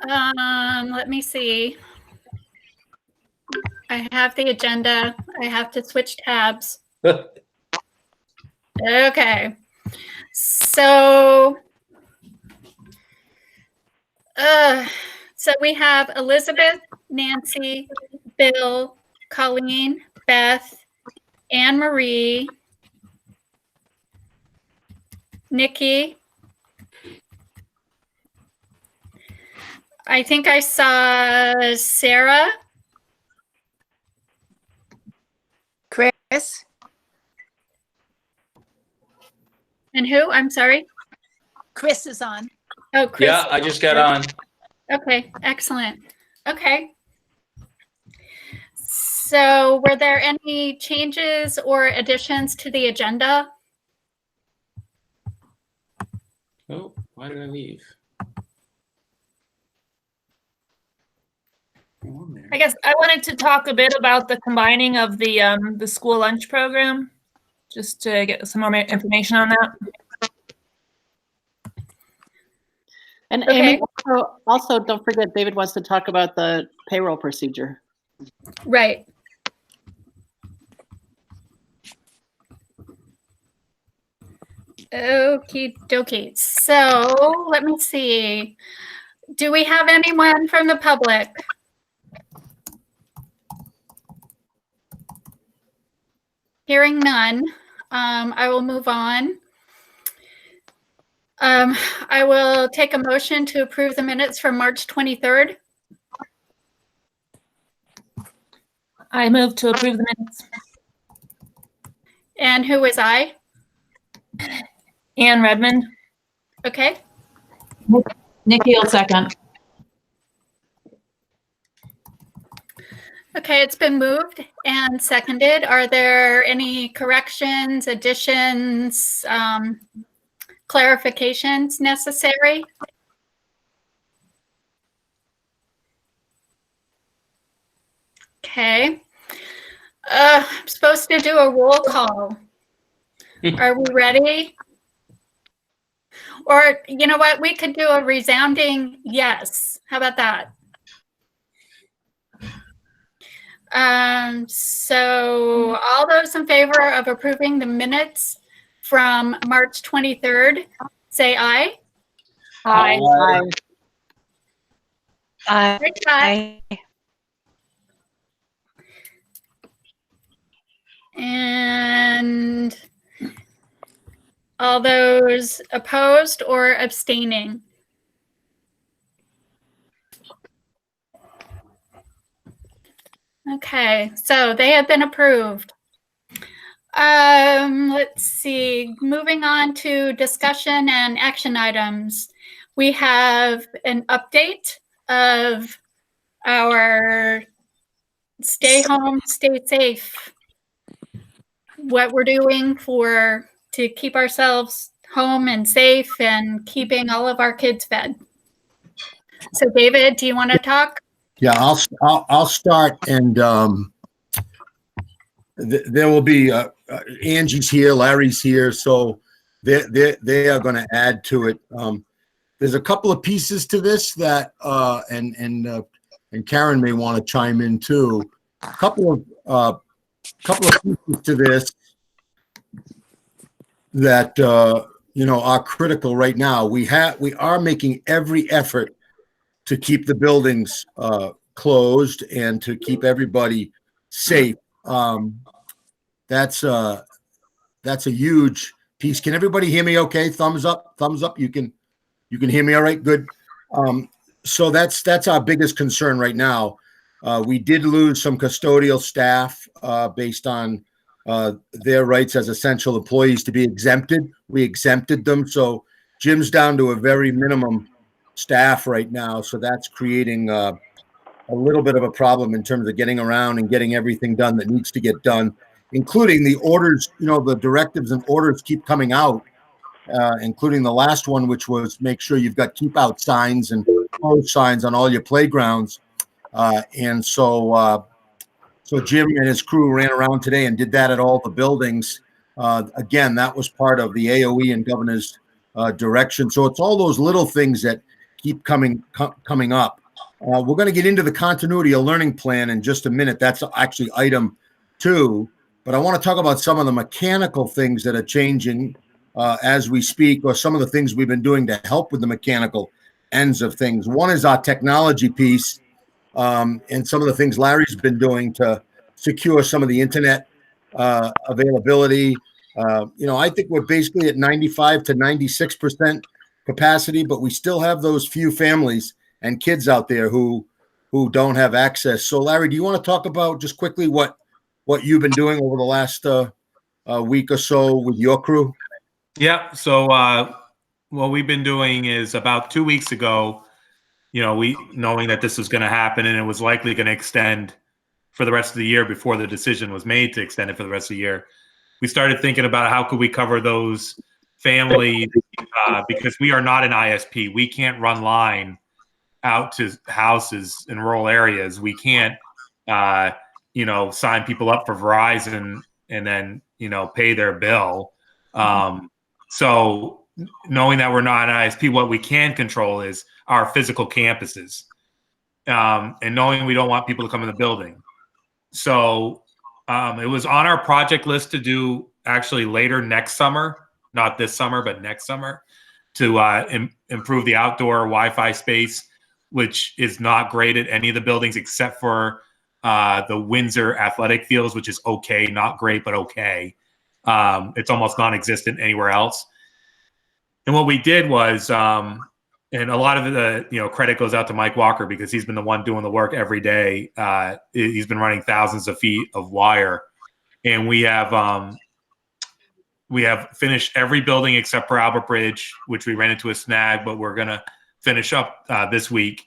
Let me see. I have the agenda. I have to switch tabs. Okay. So we have Elizabeth, Nancy, Bill, Colleen, Beth, Anne Marie, Nikki. I think I saw Sarah. Chris. And who? I'm sorry. Chris is on. Oh, Chris. Yeah, I just got on. Okay, excellent. Okay. So were there any changes or additions to the agenda? Oh, why did I leave? I guess I wanted to talk a bit about the combining of the school lunch program, just to get some more information on that. And Okay. Amy, also don't forget, David wants to talk about the payroll procedure. Right. Okie dokie. So let me see. Do we have anyone from the public? Hearing none, I will move on. I will take a motion to approve the minutes from March 23rd. I move to approve the minutes. And who is I? Anne Redmond. Okay. Nikki will second. Okay, it's been moved and seconded. Are there any corrections, additions, clarifications necessary? Okay. I'm supposed to do a roll call. Are we ready? Or, you know what? We could do a resounding yes. How about that? So all those in favor of approving the minutes from March 23rd, say aye. Aye. Aye. Aye. And all those opposed or abstaining? Okay, so they have been approved. Let's see, moving on to discussion and action items. We have an update of our stay home, stay safe. What we're doing to keep ourselves home and safe and keeping all of our kids fed. So David, do you want to talk? Yeah, I'll start, and there will be Angie's here, Larry's here, so they are going to add to it. There's a couple of pieces to this that and Karen may want to chime in too. A couple of pieces to this that are critical right now. We are making every effort to keep the buildings closed and to keep everybody safe. That's a huge piece. Can everybody hear me okay? Thumbs up, thumbs up. You can hear me all right? Good. So that's our biggest concern right now. We did lose some custodial staff based on their rights as essential employees to be exempted. We exempted them. So Jim's down to a very minimum staff right now. So that's creating a little bit of a problem in terms of getting around and getting everything done that needs to get done, including the orders. The directives and orders keep coming out, including the last one, which was make sure you've got keep out signs and close signs on all your playgrounds. So Jim and his crew ran around today and did that at all the buildings. Again, that was part of the AOE and governor's direction. So it's all those little things that keep coming up. We're going to get into the continuity of learning plan in just a minute. That's actually item 2, but I want to talk about some of the mechanical things that are changing as we speak, or some of the things we've been doing to help with the mechanical ends of things. One is our technology piece, and some of the things Larry's been doing to secure some of the internet availability. I think we're basically at 95 to 96% capacity, but we still have those few families and kids out there who don't have access. So, Larry, do you want to talk about just quickly what you've been doing over the last week or so with your crew? Yeah. So what we've been doing is about 2 weeks ago, we knowing that this was going to happen and it was likely going to extend for the rest of the year before the decision was made to extend it for the rest of the year, we started thinking about how could we cover those families because we are not an ISP. We can't run line out to houses in rural areas. We can't, sign people up for Verizon and then, pay their bill. So knowing that we're not an ISP, what we can control is our physical campuses, and knowing we don't want people to come in the building. So it was on our project list to do actually later next summer, not this summer, but next summer, to improve the outdoor Wi-Fi space, which is not great at any of the buildings except for the Windsor athletic fields, which is okay, not great, but okay. It's almost non-existent anywhere else. And what we did was, and a lot of the credit goes out to Mike Walker because he's been the one doing the work every day. He's been running thousands of feet of wire, and we have finished every building except for Albert Bridge, which we ran into a snag, but we're gonna finish up this week.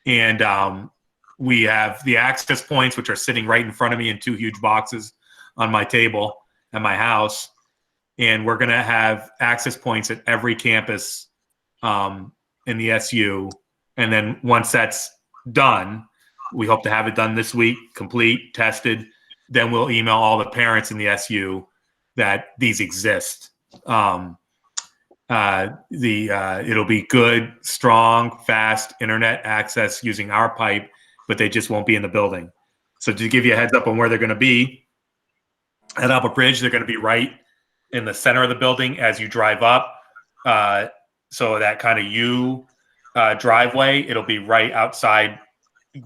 And we have the access points, which are sitting right in front of me in 2 huge boxes on my table at my house. And we're going to have access points at every campus in the SU. And then once that's done, we hope to have it done this week, complete, tested. Then we'll email all the parents in the SU that these exist. It'll be good, strong, fast internet access using our pipe, but they just won't be in the building. So to give you a heads up on where they're going to be, at Albert Bridge, they're going to be right in the center of the building as you drive up. So that kind of U driveway, it'll be right outside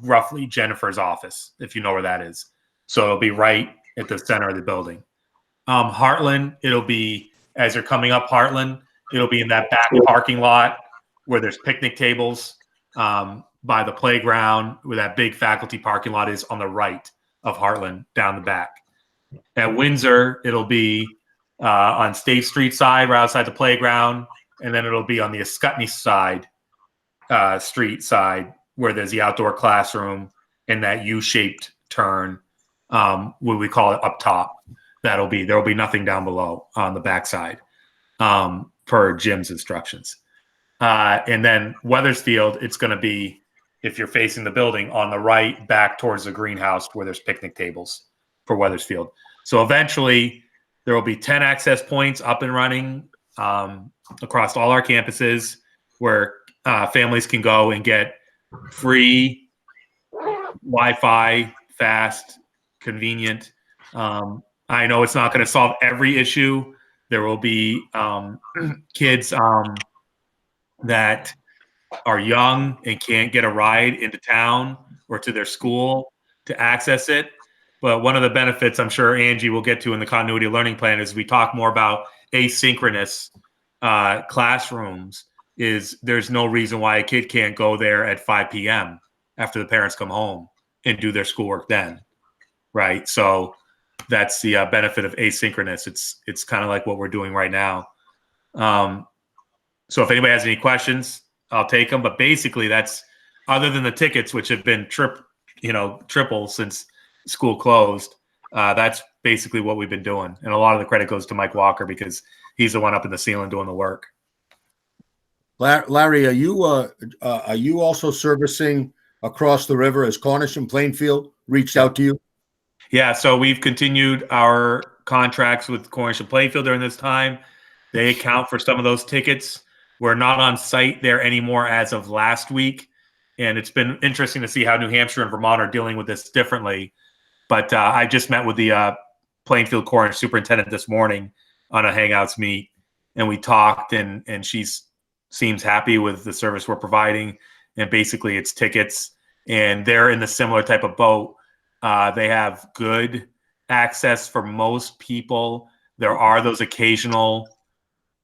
roughly Jennifer's office, if you know where that is. So it'll be right at the center of the building. Heartland, it'll be, as you're coming up Heartland, it'll be in that back parking lot where there's picnic tables by the playground, where that big faculty parking lot is on the right of Heartland down the back. At Windsor, it'll be on State Street side, right outside the playground, and then it'll be on the Ascutney side, street side, where there's the outdoor classroom and that U-shaped turn, what we call it up top. There'll be nothing down below on the backside, per Jim's instructions. And then Weathersfield, it's going to be, if you're facing the building, on the right, back towards the greenhouse where there's picnic tables for Weathersfield. So eventually there will be 10 access points up and running across all our campuses where families can go and get free Wi-Fi, fast, convenient. I know it's not going to solve every issue. There will be kids that are young and can't get a ride into town or to their school to access it. But one of the benefits I'm sure Angie will get to in the continuity of learning plan is we talk more about asynchronous classrooms. Is there's no reason why a kid can't go there at 5 p.m. after the parents come home and do their schoolwork then, right? So that's the benefit of asynchronous. It's kind of like what we're doing right now. So if anybody has any questions, I'll take them. But basically, that's, other than the tickets, which have been triple since school closed, that's basically what we've been doing. And a lot of the credit goes to Mike Walker because he's the one up in the ceiling doing the work. Larry, are you also servicing across the river as Cornish and Plainfield reached out to you? Yeah, so we've continued our contracts with Cornish and Plainfield during this time. They account for some of those tickets. We're not on site there anymore as of last week. And it's been interesting to see how New Hampshire and Vermont are dealing with this differently. But I just met with the Plainfield Core superintendent this morning on a Hangouts meet, and we talked, and she seems happy with the service we're providing. And basically it's tickets, and they're in the similar type of boat. They have good access for most people. There are those occasional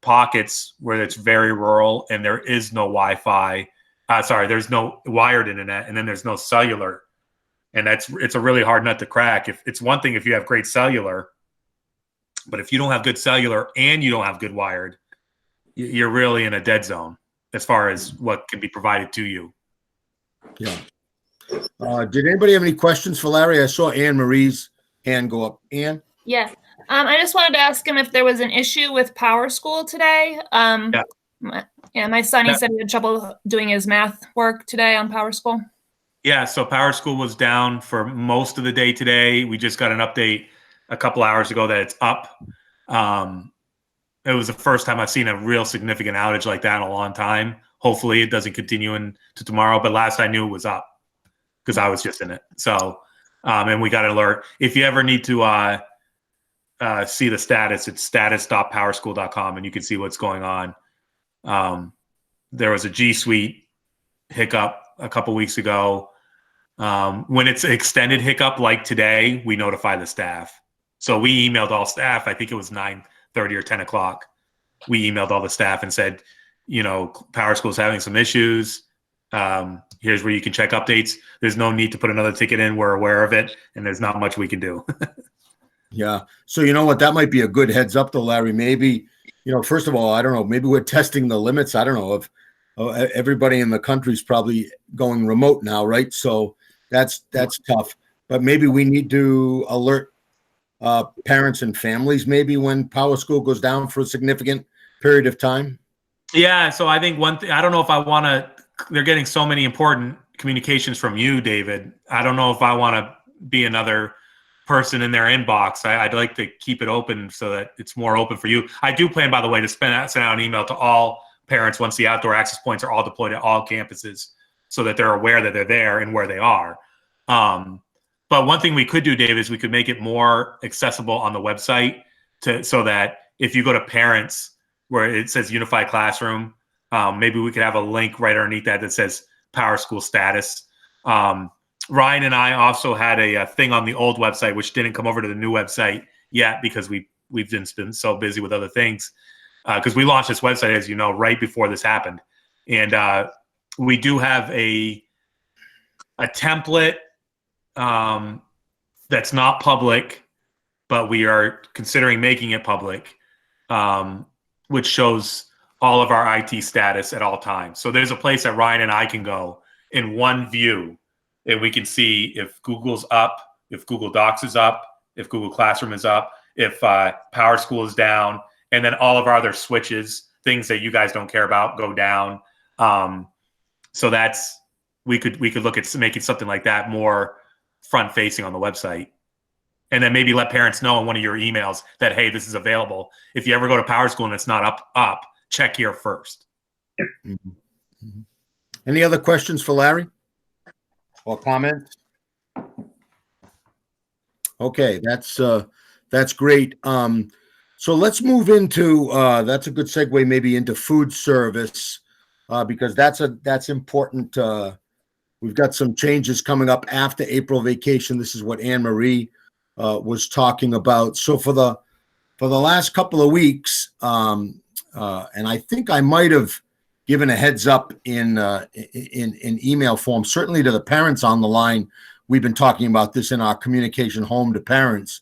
pockets where it's very rural and there is no Wi-Fi. There's no wired internet, and then there's no cellular. And it's a really hard nut to crack. If it's one thing if you have great cellular, but if you don't have good cellular and you don't have good wired, you're really in a dead zone as far as what can be provided to you. Yeah. Did anybody have any questions for Larry? I saw Anne Marie's hand go up. Anne? Yeah. I just wanted to ask him if there was an issue with Power School today. My son, he said he had trouble doing his math work today on Power School. Yeah, so Power School was down for most of the day today. We just got an update a couple hours ago that it's up. It was the first time I've seen a real significant outage like that in a long time. Hopefully it doesn't continue into tomorrow, but last I knew it was up because I was just in it. So, and we got an alert. If you ever need to see the status, it's status.powerschool.com, and you can see what's going on. There was a G Suite hiccup a couple weeks ago. When it's an extended hiccup like today, we notify the staff. So we emailed all staff. I think it was 9:30 or 10 o'clock. We emailed all the staff and said, Power School's having some issues. Here's where you can check updates. There's no need to put another ticket in. We're aware of it, and there's not much we can do. Yeah. So you know what? That might be a good heads up though, Larry. Maybe, first of all, I don't know, maybe we're testing the limits. I don't know if everybody in the country is probably going remote now, right? So that's tough. But maybe we need to alert parents and families maybe when Power School goes down for a significant period of time. Yeah. So I think one thing, I don't know if I want to, they're getting so many important communications from you, David. I don't know if I want to be another person in their inbox. I'd like to keep it open so that it's more open for you. I do plan, by the way, to send out an email to all parents once the outdoor access points are all deployed at all campuses so that they're aware that they're there and where they are. But one thing we could do, Dave, is we could make it more accessible on the website so that if you go to parents where it says Unified Classroom, maybe we could have a link right underneath that says Power School status. Ryan and I also had a thing on the old website, which didn't come over to the new website yet because we've just been so busy with other things. Because we launched this website, as you know, right before this happened. And we do have a template that's not public, but we are considering making it public, which shows all of our IT status at all times. So there's a place that Ryan and I can go in one view, and we can see if Google's up, if Google Docs is up, if Google Classroom is up, if Power School is down, and then all of our other switches, things that you guys don't care about, go down. So that's we could look at making something like that more front facing on the website, and then maybe let parents know in one of your emails that, hey, this is available. If you ever go to Power School and it's not up, check here first. Mm-hmm. Mm-hmm. Any other questions for Larry or comments? Okay, that's great. So let's move into that's a good segue maybe into food service because that's important. We've got some changes coming up after April vacation. This is what Anne Marie was talking about. So for the last couple of weeks, and I think I might have given a heads up in email form, certainly to the parents on the line. We've been talking about this in our communication home to parents.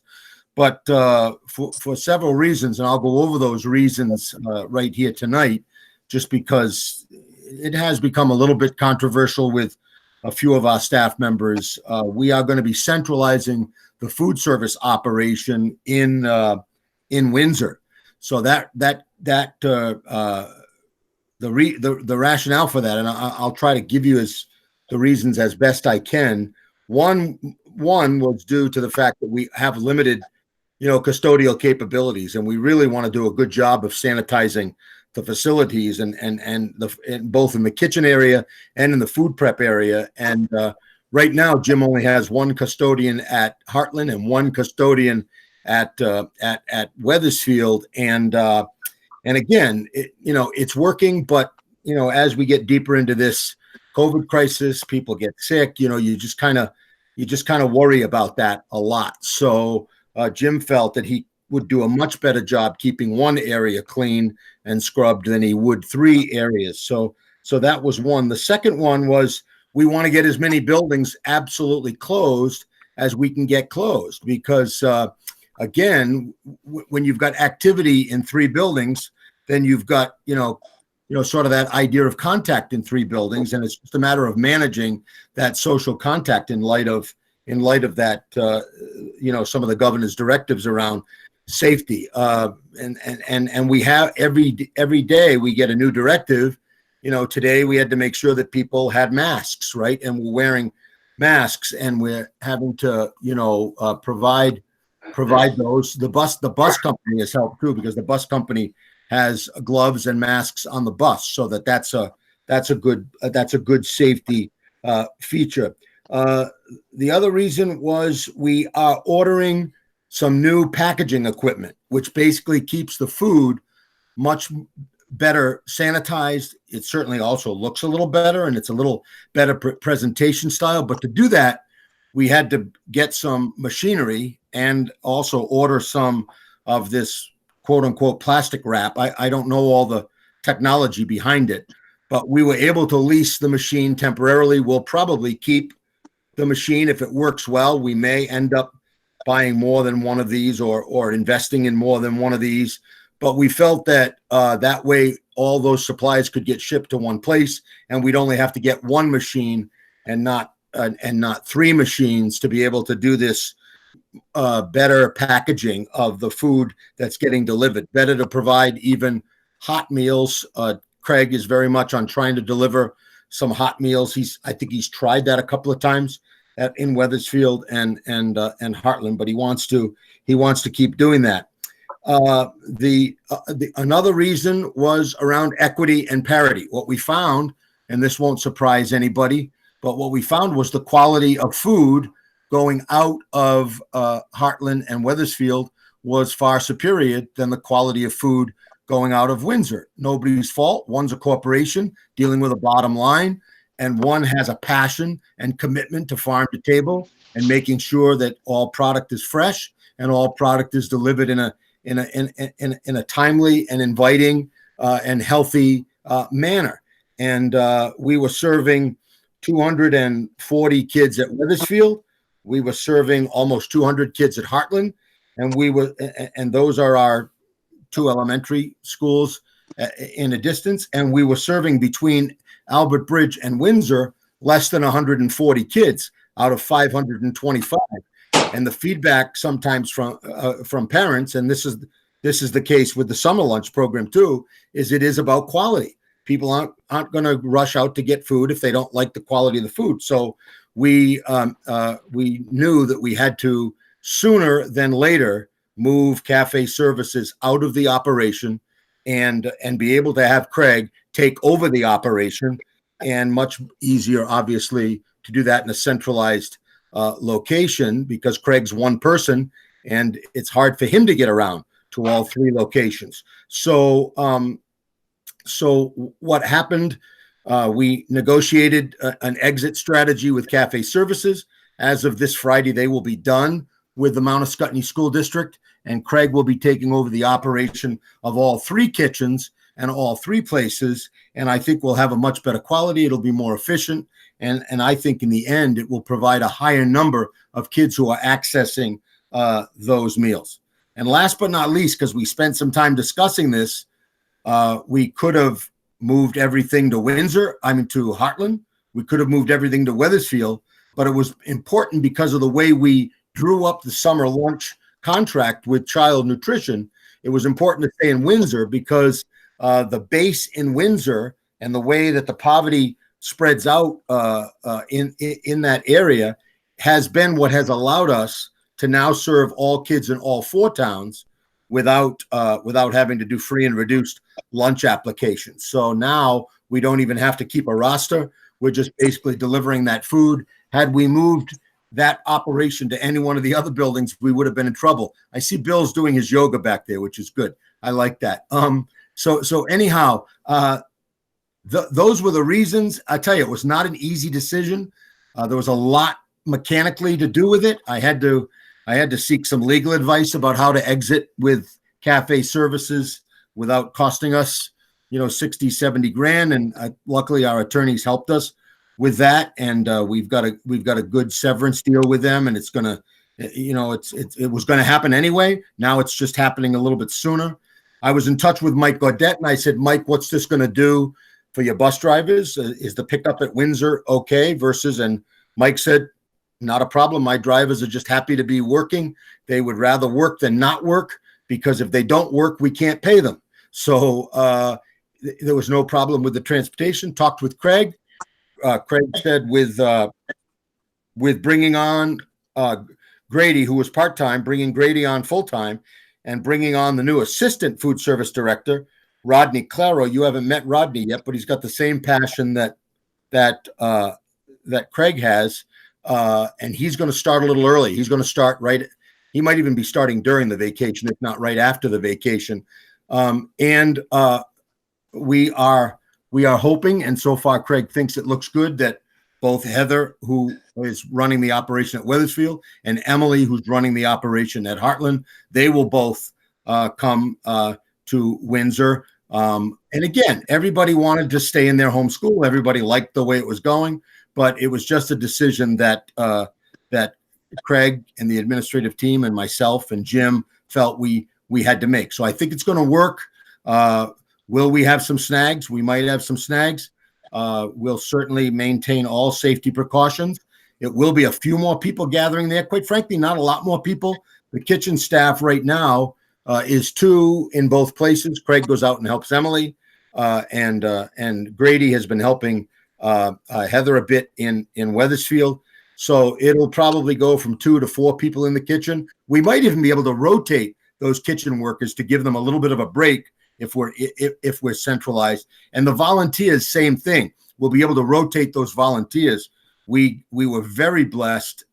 But for several reasons, and I'll go over those reasons right here tonight, just because it has become a little bit controversial with a few of our staff members. We are going to be centralizing the food service operation in Windsor. So the rationale for that, and I'll try to give you the reasons as best I can. One was due to the fact that we have limited custodial capabilities, and we really want to do a good job of sanitizing the facilities and both in the kitchen area and in the food prep area. And right now, Jim only has one custodian at Heartland and one custodian at Weathersfield. And again, it's working, but as we get deeper into this COVID crisis, people get sick. You just kind of worry about that a lot. So Jim felt that he would do a much better job keeping one area clean and scrubbed than he would 3 areas. So that was one. The second one was we want to get as many buildings absolutely closed as we can get closed, because again, when you've got activity in 3 buildings, then you've got sort of that idea of contact in 3 buildings, and it's just a matter of managing that social contact in light of that some of the governor's directives around safety. And we have every day we get a new directive. Today we had to make sure that people had masks, right? And we're wearing masks, and we're having to provide those. The bus company has helped too, because the bus company has gloves and masks on the bus, so that's a good safety feature. The other reason was we are ordering some new packaging equipment, which basically keeps the food much better sanitized. It certainly also looks a little better, and it's a little better presentation style. But to do that, we had to get some machinery and also order some of this quote unquote plastic wrap. I don't know all the technology behind it, but we were able to lease the machine temporarily. We'll probably keep the machine if it works well. We may end up buying more than one of these or investing in more than one of these. But we felt that that way all those supplies could get shipped to one place, and we'd only have to get one machine and not 3 machines to be able to do this better packaging of the food that's getting delivered. Better to provide even hot meals. Craig is very much on trying to deliver some hot meals. I think he's tried that a couple of times in Weathersfield and Heartland, but he wants to keep doing that. Another reason was around equity and parity. What we found, and this won't surprise anybody, but what we found was the quality of food going out of Heartland and Weathersfield was far superior than the quality of food going out of Windsor. Nobody's fault. One's a corporation dealing with a bottom line, and one has a passion and commitment to farm to table and making sure that all product is fresh and all product is delivered in a timely and inviting and healthy manner. And we were serving 240 kids at Weathersfield. We were serving almost 200 kids at Heartland, and those are our 2 elementary schools in a distance. And we were serving between Albert Bridge and Windsor less than 140 kids out of 525. And the feedback sometimes from parents, and this is the case with the summer lunch program too, is it is about quality. People aren't going to rush out to get food if they don't like the quality of the food. So we knew that we had to sooner than later move cafe services out of the operation and be able to have Craig take over the operation, and much easier, obviously, to do that in a centralized location, because Craig's one person and it's hard for him to get around to all 3 locations. So what happened? We negotiated an exit strategy with Cafe Services. As of this Friday, they will be done with the Mount Ascutney School District, and Craig will be taking over the operation of all 3 kitchens and all 3 places. And I think we'll have a much better quality. It'll be more efficient. And I think in the end, it will provide a higher number of kids who are accessing those meals. And last but not least, because we spent some time discussing this, we could have moved everything to to Heartland. We could have moved everything to Weathersfield, but it was important because of the way we drew up the summer lunch contract with Child Nutrition. It was important to stay in Windsor because the base in Windsor and the way that the poverty spreads out in that area has been what has allowed us to now serve all kids in all 4 towns without having to do free and reduced lunch applications. So now we don't even have to keep a roster. We're just basically delivering that food. Had we moved that operation to any one of the other buildings, we would have been in trouble. I see Bill's doing his yoga back there, which is good. I like that. So anyhow, those were the reasons. I tell you, it was not an easy decision. There was a lot mechanically to do with it. I had to seek some legal advice about how to exit with cafe services without costing us, 60, 70 grand. And luckily our attorneys helped us with that. And we've got a good severance deal with them, and it's going to, it was going to happen anyway. Now it's just happening a little bit sooner. I was in touch with Mike Gaudette, and I said, Mike, what's this going to do for your bus drivers? Is the pickup at Windsor okay? And Mike said, not a problem. My drivers are just happy to be working. They would rather work than not work, because if they don't work, we can't pay them. So there was no problem with the transportation. Talked with Craig. Craig said with bringing on Grady, who was part-time, bringing Grady on full-time, and bringing on the new assistant food service director, Rodney Claro. You haven't met Rodney yet, but he's got the same passion that Craig has. And he's going to start a little early. He's going to start right. He might even be starting during the vacation, if not right after the vacation. And we are hoping, and so far Craig thinks it looks good, that both Heather, who is running the operation at Wethersfield, and Emily, who's running the operation at Heartland, they will both come to Windsor. And again, everybody wanted to stay in their home school. Everybody liked the way it was going, but it was just a decision that Craig and the administrative team and myself and Jim felt we had to make. So I think it's going to work. Will we have some snags? We might have some snags. We'll certainly maintain all safety precautions. It will be a few more people gathering there. Quite frankly, not a lot more people. The kitchen staff right now is 2 in both places. Craig goes out and helps Emily, and Grady has been helping Heather a bit in Wethersfield. So it'll probably go from 2 to 4 people in the kitchen. We might even be able to rotate those kitchen workers to give them a little bit of a break if we're centralized. And the volunteers, same thing. We'll be able to rotate those volunteers. We were very blessed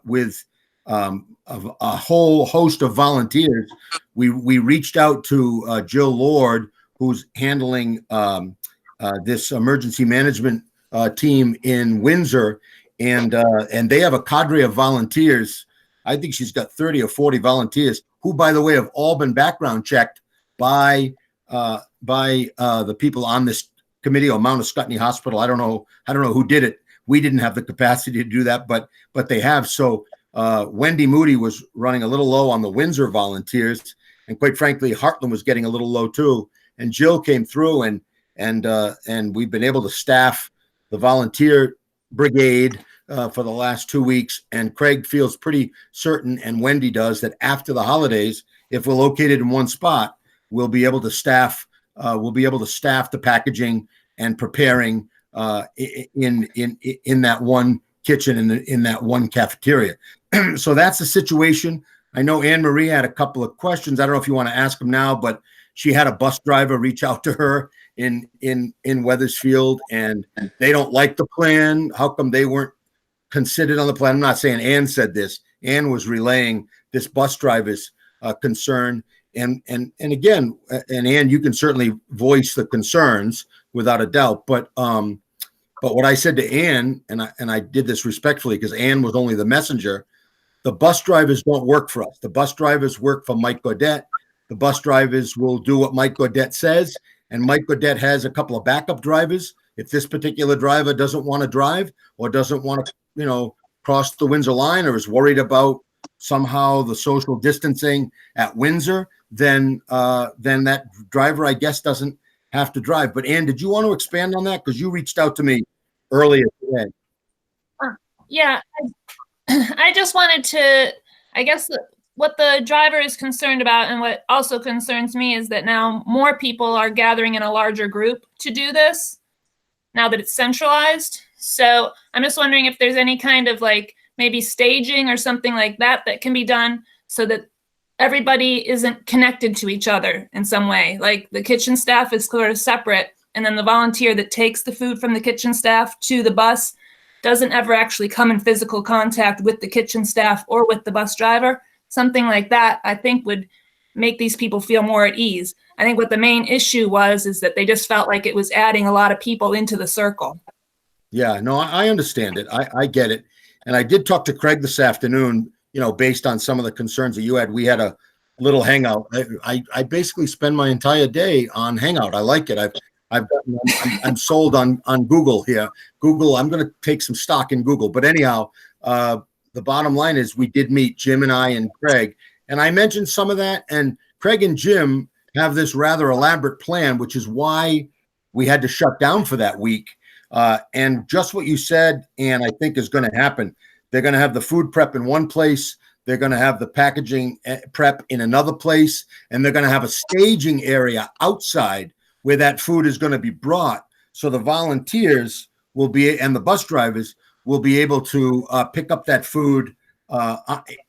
with a whole host of volunteers. We reached out to Jill Lord, who's handling this emergency management team in Windsor, and they have a cadre of volunteers. I think she's got 30 or 40 volunteers who, by the way, have all been background checked by the people on this committee or Mount Escutney Hospital. I don't know who did it. We didn't have the capacity to do that, but they have. So Wendy Moody was running a little low on the Windsor volunteers, and quite frankly, Heartland was getting a little low too. And Jill came through, and we've been able to staff the volunteer brigade for the last 2 weeks. And Craig feels pretty certain, and Wendy does, that after the holidays, if we're located in one spot, we'll be able to staff the packaging and preparing in that one kitchen, in that one cafeteria. So that's the situation. I know Anne Marie had a couple of questions. I don't know if you want to ask them now, but she had a bus driver reach out to her in Wethersfield, and they don't like the plan. How come they weren't considered on the plan? I'm not saying Anne said this. Anne was relaying this bus driver's concern. And again, and Anne, you can certainly voice the concerns without a doubt. But what I said to Anne, and I did this respectfully because Anne was only the messenger, the bus drivers don't work for us. The bus drivers work for Mike Gaudette. The bus drivers will do what Mike Gaudette says, and Mike Gaudette has a couple of backup drivers. If this particular driver doesn't want to drive or doesn't want to, cross the Windsor line, or is worried about somehow the social distancing at Windsor, then that driver, I guess, doesn't have to drive. But Anne, did you want to expand on that? Because you reached out to me earlier today. Yeah, I just wanted to, I guess what the driver is concerned about, and what also concerns me, is that now more people are gathering in a larger group to do this now that it's centralized. So I'm just wondering if there's any kind of maybe staging or something like that can be done so that everybody isn't connected to each other in some way. Like the kitchen staff is sort of separate, and then the volunteer that takes the food from the kitchen staff to the bus doesn't ever actually come in physical contact with the kitchen staff or with the bus driver. Something like that, I think, would make these people feel more at ease. I think what the main issue is that they just felt like it was adding a lot of people into the circle. Yeah, no, I understand it. I get it. And I did talk to Craig this afternoon, based on some of the concerns that you had. We had a little hangout. I basically spend my entire day on Hangout. I like it. I'm sold on Google here. Google, I'm going to take some stock in Google. But anyhow, the bottom line is we did meet, Jim and I and Craig. And I mentioned some of that. And Craig and Jim have this rather elaborate plan, which is why we had to shut down for that week. And just what you said, and I think is going to happen. They're going to have the food prep in one place. They're going to have the packaging prep in another place. And they're going to have a staging area outside where that food is going to be brought. So the volunteers will be, and the bus drivers will be able to pick up that food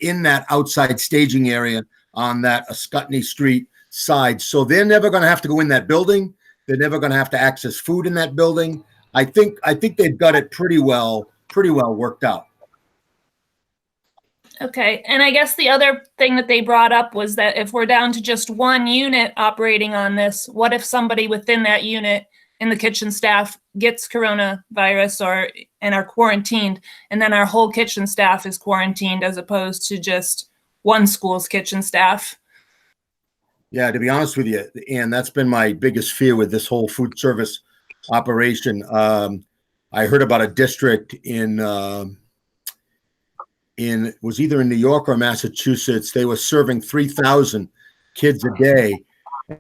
in that outside staging area on that Ascutney Street side. So they're never going to have to go in that building. They're never going to have to access food in that building. I think they've got it pretty well worked out. Okay. And I guess the other thing that they brought up was that if we're down to just one unit operating on this, what if somebody within that unit in the kitchen staff gets coronavirus and are quarantined, and then our whole kitchen staff is quarantined as opposed to just one school's kitchen staff? Yeah, to be honest with you, Ann, that's been my biggest fear with this whole food service operation. I heard about a district was either in New York or Massachusetts. They were serving 3,000 kids a day,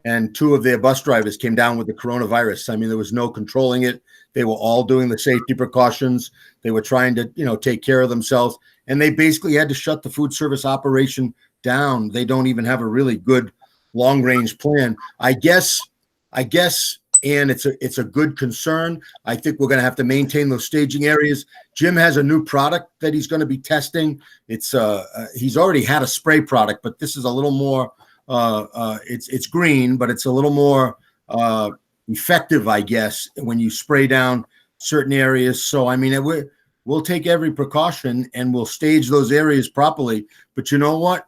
and 2 of their bus drivers came down with the coronavirus. I mean, there was no controlling it. They were all doing the safety precautions. They were trying to, take care of themselves, and they basically had to shut the food service operation down. They don't even have a really good long-range plan. I guess, and it's a good concern. I think we're going to have to maintain those staging areas. Jim has a new product that he's going to be testing. It's he's already had a spray product, but this is a little more. It's green, but it's a little more effective, I guess, when you spray down certain areas. So I mean, we'll take every precaution and we'll stage those areas properly. But you know what?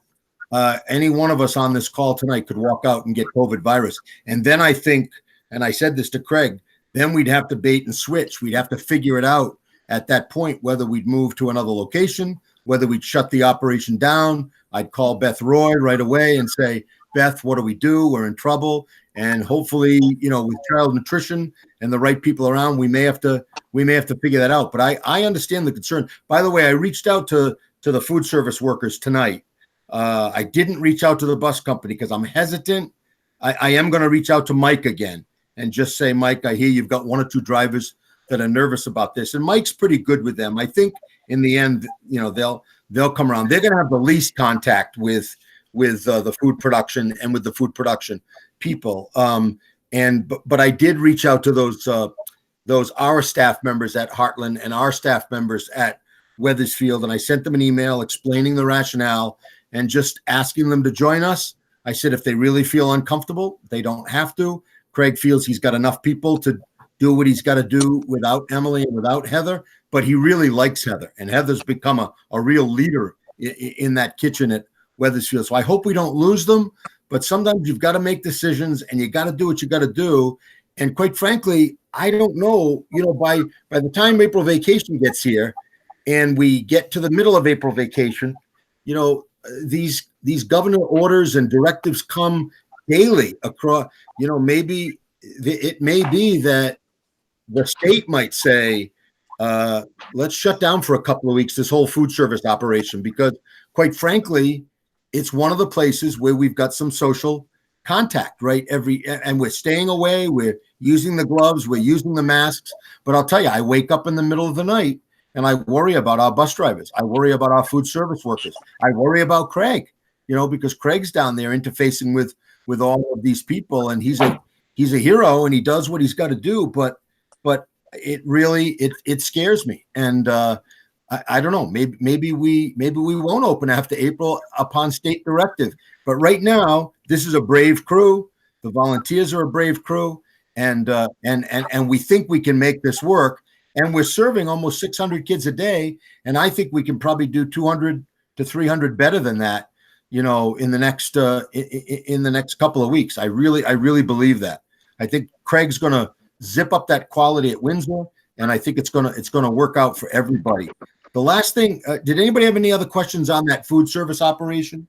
Any one of us on this call tonight could walk out and get COVID virus, and then I think. And I said this to Craig, then we'd have to bait and switch. We'd have to figure it out at that point, whether we'd move to another location, whether we'd shut the operation down. I'd call Beth Roy right away and say, Beth, what do we do? We're in trouble. And hopefully, with child nutrition and the right people around, we may have to figure that out. But I understand the concern. By the way, I reached out to the food service workers tonight. I didn't reach out to the bus company because I'm hesitant. I am going to reach out to Mike again and just say, Mike, I hear you've got 1 or 2 drivers that are nervous about this. And Mike's pretty good with them. I think in the end, they'll come around. They're going to have the least contact with the food production and with the food production people. But I did reach out to those our staff members at Heartland and our staff members at Wethersfield. And I sent them an email explaining the rationale and just asking them to join us. I said, if they really feel uncomfortable, they don't have to. Craig feels he's got enough people to do what he's got to do without Emily and without Heather, but he really likes Heather, and Heather's become a real leader in that kitchen at Wethersfield. So I hope we don't lose them, but sometimes you've got to make decisions and you got to do what you got to do. And quite frankly, I don't know, by the time April vacation gets here and we get to the middle of April vacation, these governor orders and directives come daily across, maybe it may be that the state might say, let's shut down for a couple of weeks this whole food service operation, because quite frankly, it's one of the places where we've got some social contact, right? And we're staying away, we're using the gloves, we're using the masks. But I'll tell you, I wake up in the middle of the night and I worry about our bus drivers. I worry about our food service workers. I worry about Craig, because Craig's down there interfacing with all of these people, and he's a hero and he does what he's got to do. But it really, it scares me. And I don't know. Maybe we won't open after April upon state directive. But right now, this is a brave crew. The volunteers are a brave crew, and we think we can make this work. And we're serving almost 600 kids a day, and I think we can probably do 200 to 300 better than that. In the next couple of weeks. I really believe that. I think Craig's going to zip up that quality at Windsor, and I think it's going to work out for everybody. The last thing, did anybody have any other questions on that food service operation?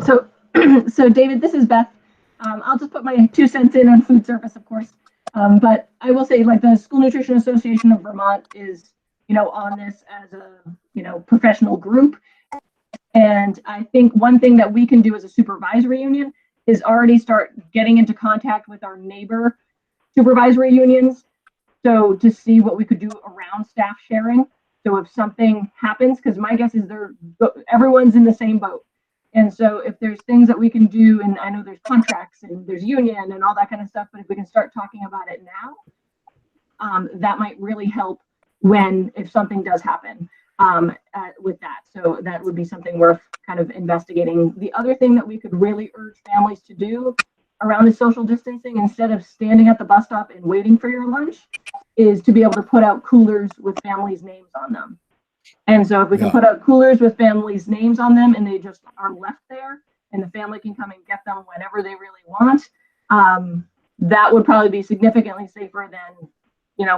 So David, this is Beth. I'll just put my 2 cents in on food service, of course. But I will say, like, the School Nutrition Association of Vermont is, on this as a, professional group. And I think one thing that we can do as a supervisory union is already start getting into contact with our neighbor supervisory unions. So to see what we could do around staff sharing. So if something happens, because my guess is everyone's in the same boat. And so if there's things that we can do, and I know there's contracts and there's union and all that kind of stuff, but if we can start talking about it now, that might really help if something does happen with that. So that would be something worth kind of investigating. The other thing that we could really urge families to do around the social distancing, instead of standing at the bus stop and waiting for your lunch, is to be able to put out coolers with families' names on them. And so if we can put out coolers with families' names on them and they just are left there and the family can come and get them whenever they really want, that would probably be significantly safer than,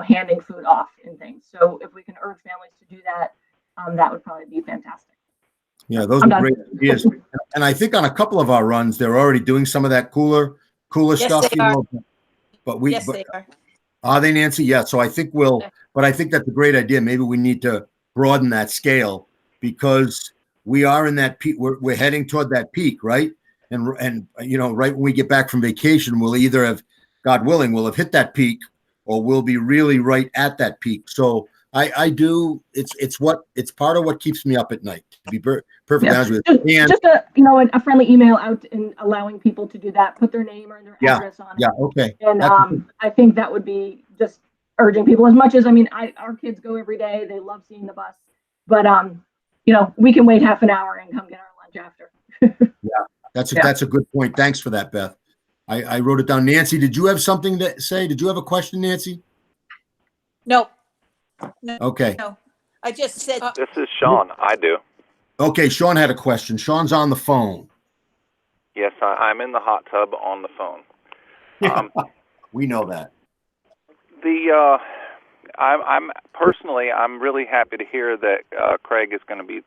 handing food off and things. So if we can urge families to do that, that would probably be fantastic. Yeah, those are great ideas. And I think on a couple of our runs, they're already doing some of that cooler Yes, stuff. they are. But They are. Are they, Nancy? Yeah. So I think but I think that's a great idea. Maybe we need to broaden that scale, because we are in that peak. We're heading toward that peak, right? And right when we get back from vacation, we'll either have, God willing, we'll have hit that peak, or we'll be really right at that peak. So it's part of what keeps me up at night, to be perfectly honest with you. Just a friendly email out and allowing people to do that, put their name or their address on it. Yeah. Okay. And I think that would be just urging people, as much as, our kids go every day. They love seeing the bus, but we can wait half an hour and come get our lunch after. That's a good point. Thanks for that, Beth. I wrote it down. Nancy, did you have something to say? Did you have a question, Nancy? No. Okay. No. I just said. This is Sean. I do. Okay, Sean had a question. Sean's on the phone. Yes, I'm in the hot tub on the phone. We know that. I'm really happy to hear that Craig is going to be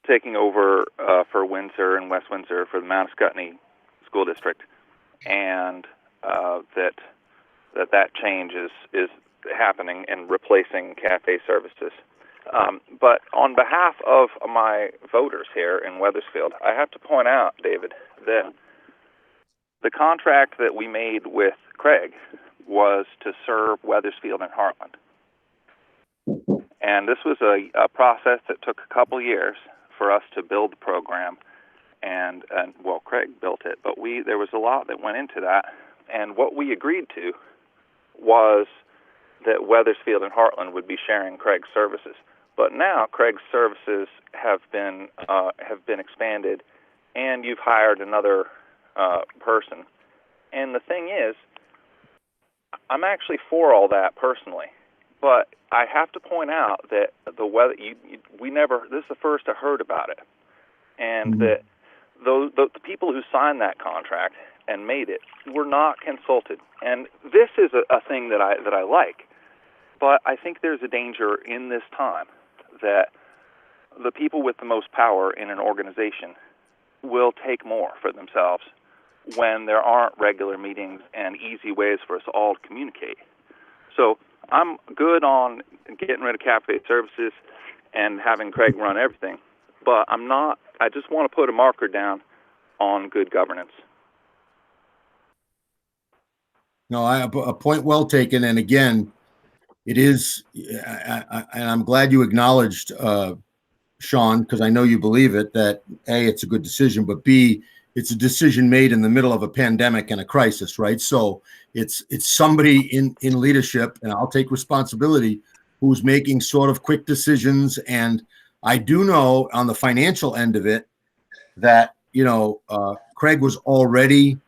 taking over for Windsor and West Windsor for the Mount Scottney School District, and that change is happening and replacing cafe services. But on behalf of my voters here in Wethersfield, I have to point out, David, that the contract that we made with Craig was to serve Wethersfield and Heartland. And this was a process that took a couple years for us to build the program. And Craig built it, but there was a lot that went into that. And what we agreed to was that Wethersfield and Heartland would be sharing Craig's services. But now Craig's services have been expanded, and you've hired another person. And the thing is, I'm actually for all that personally, but I have to point out that this is the first I heard about it, and that the people who signed that contract and made it were not consulted. And this is a thing that I like, but I think there's a danger in this time that the people with the most power in an organization will take more for themselves when there aren't regular meetings and easy ways for us all to communicate. So I'm good on getting rid of cafe services and having Craig run everything, but I just want to put a marker down on good governance. No, a point well taken. And again, it is, and I'm glad you acknowledged, Sean, because I know you believe it, that A, it's a good decision, but B, it's a decision made in the middle of a pandemic and a crisis, right? So it's somebody in leadership, and I'll take responsibility, who's making sort of quick decisions. And I do know on the financial end of it that, Craig was already,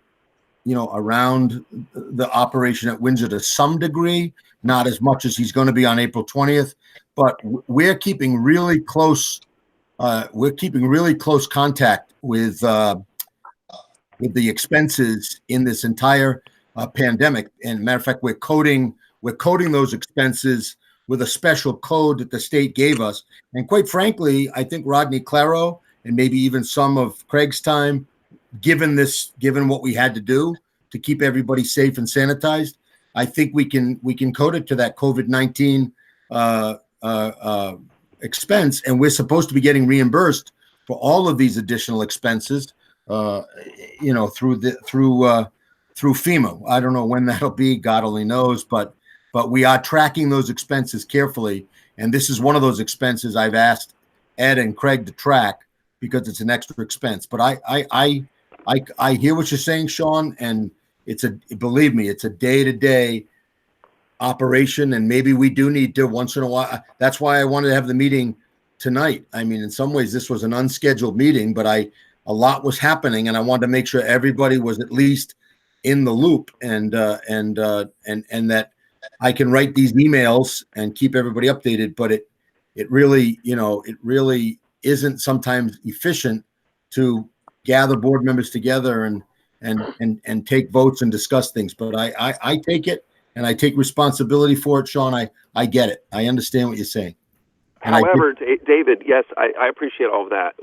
around the operation at Windsor to some degree, not as much as he's going to be on April 20th, but we're keeping really close. We're keeping really close contact with the expenses in this entire pandemic. And matter of fact, we're coding those expenses with a special code that the state gave us. And quite frankly, I think Rodney Claro and maybe even some of Craig's time, given what we had to do to keep everybody safe and sanitized, I think we can code it to that COVID-19 expense, and we're supposed to be getting reimbursed for all of these additional expenses, through FEMA. I don't know when that'll be. God only knows, but we are tracking those expenses carefully, and this is one of those expenses I've asked Ed and Craig to track because it's an extra expense. But I hear what you're saying, Sean, and believe me, it's a day-to-day operation, and maybe we do need to once in a while. That's why I wanted to have the meeting tonight. I mean, in some ways, this was an unscheduled meeting, but a lot was happening, and I wanted to make sure everybody was at least in the loop, and that I can write these emails and keep everybody updated. But it really isn't sometimes efficient to gather board members together and take votes and discuss things. But I take it, and I take responsibility for it, Sean. I get it. I understand what you're saying. And however, David, yes, I appreciate all of that.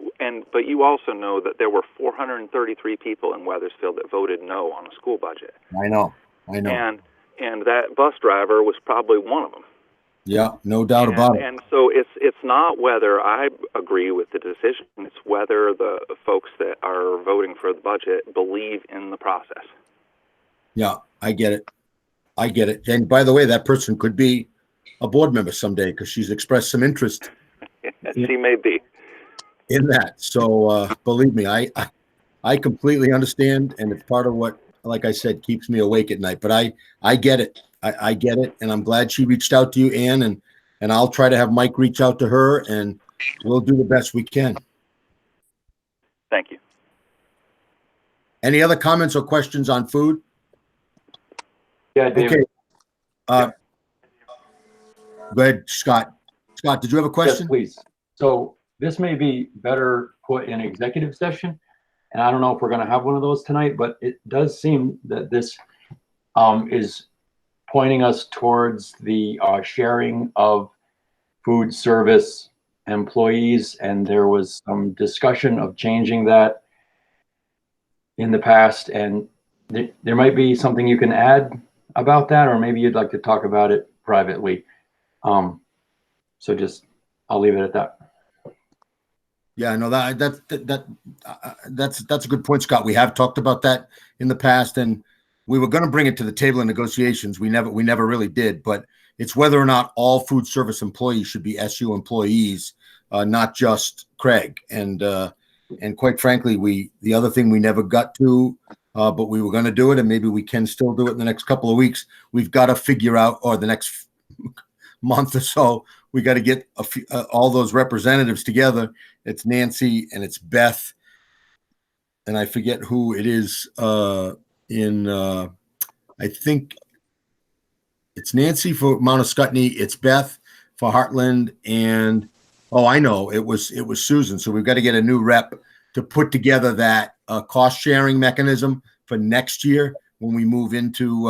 But you also know that there were 433 people in Wethersfield that voted no on a school budget. I know. And that bus driver was probably one of them. Yeah, no doubt about it. And so it's not whether I agree with the decision, it's whether the folks that are voting for the budget believe in the process. Yeah, I get it. And by the way, that person could be a board member someday because she's expressed some interest. She may be. In that. So believe me, I completely understand, and it's part of what, like I said, keeps me awake at night. But I get it. I get it, and I'm glad she reached out to you, Ann, and I'll try to have Mike reach out to her, and we'll do the best we can. Thank you. Any other comments or questions on food? Yeah, David. Okay. Go ahead, Scott. Scott, did you have a question? Yes, please. So this may be better put in executive session, and I don't know if we're going to have one of those tonight, but it does seem that this is pointing us towards the sharing of food service employees, and there was some discussion of changing that in the past, and there might be something you can add about that, or maybe you'd like to talk about it privately. So just, I'll leave it at that. Yeah, no, that's a good point, Scott. We have talked about that in the past, and we were going to bring it to the table in negotiations. We never really did, but it's whether or not all food service employees should be SU employees, not just Craig. And quite frankly, the other thing we never got to, but we were going to do it, and maybe we can still do it in the next couple of weeks. We've got to figure out, or the next month or so, we got to get all those representatives together. It's Nancy and it's Beth, and I forget who it is. I think it's Nancy for Mount Scottney. It's Beth for Heartland, and I know it was Susan. So we've got to get a new rep to put together that cost sharing mechanism for next year when we move into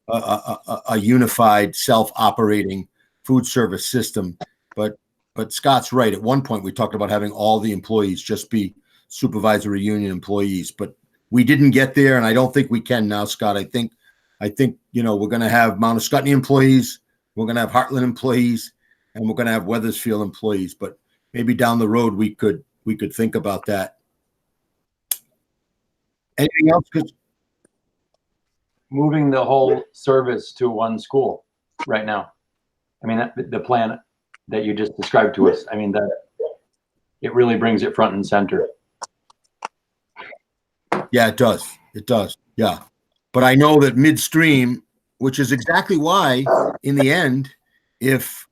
a unified self-operating food service system. But Scott's right. At one point we talked about having all the employees just be supervisory union employees, but we didn't get there, and I don't think we can now, Scott. I think we're going to have Mount Scottney employees, we're going to have Heartland employees, and we're going to have Wethersfield employees. But maybe down the road we could think about that. Anything else? Moving the whole service to one school right now. I mean, the plan that you just described to us, I mean, that it really brings it front and center. Yeah, it does. It does. Yeah. But I know that midstream, which is exactly why, in the end, if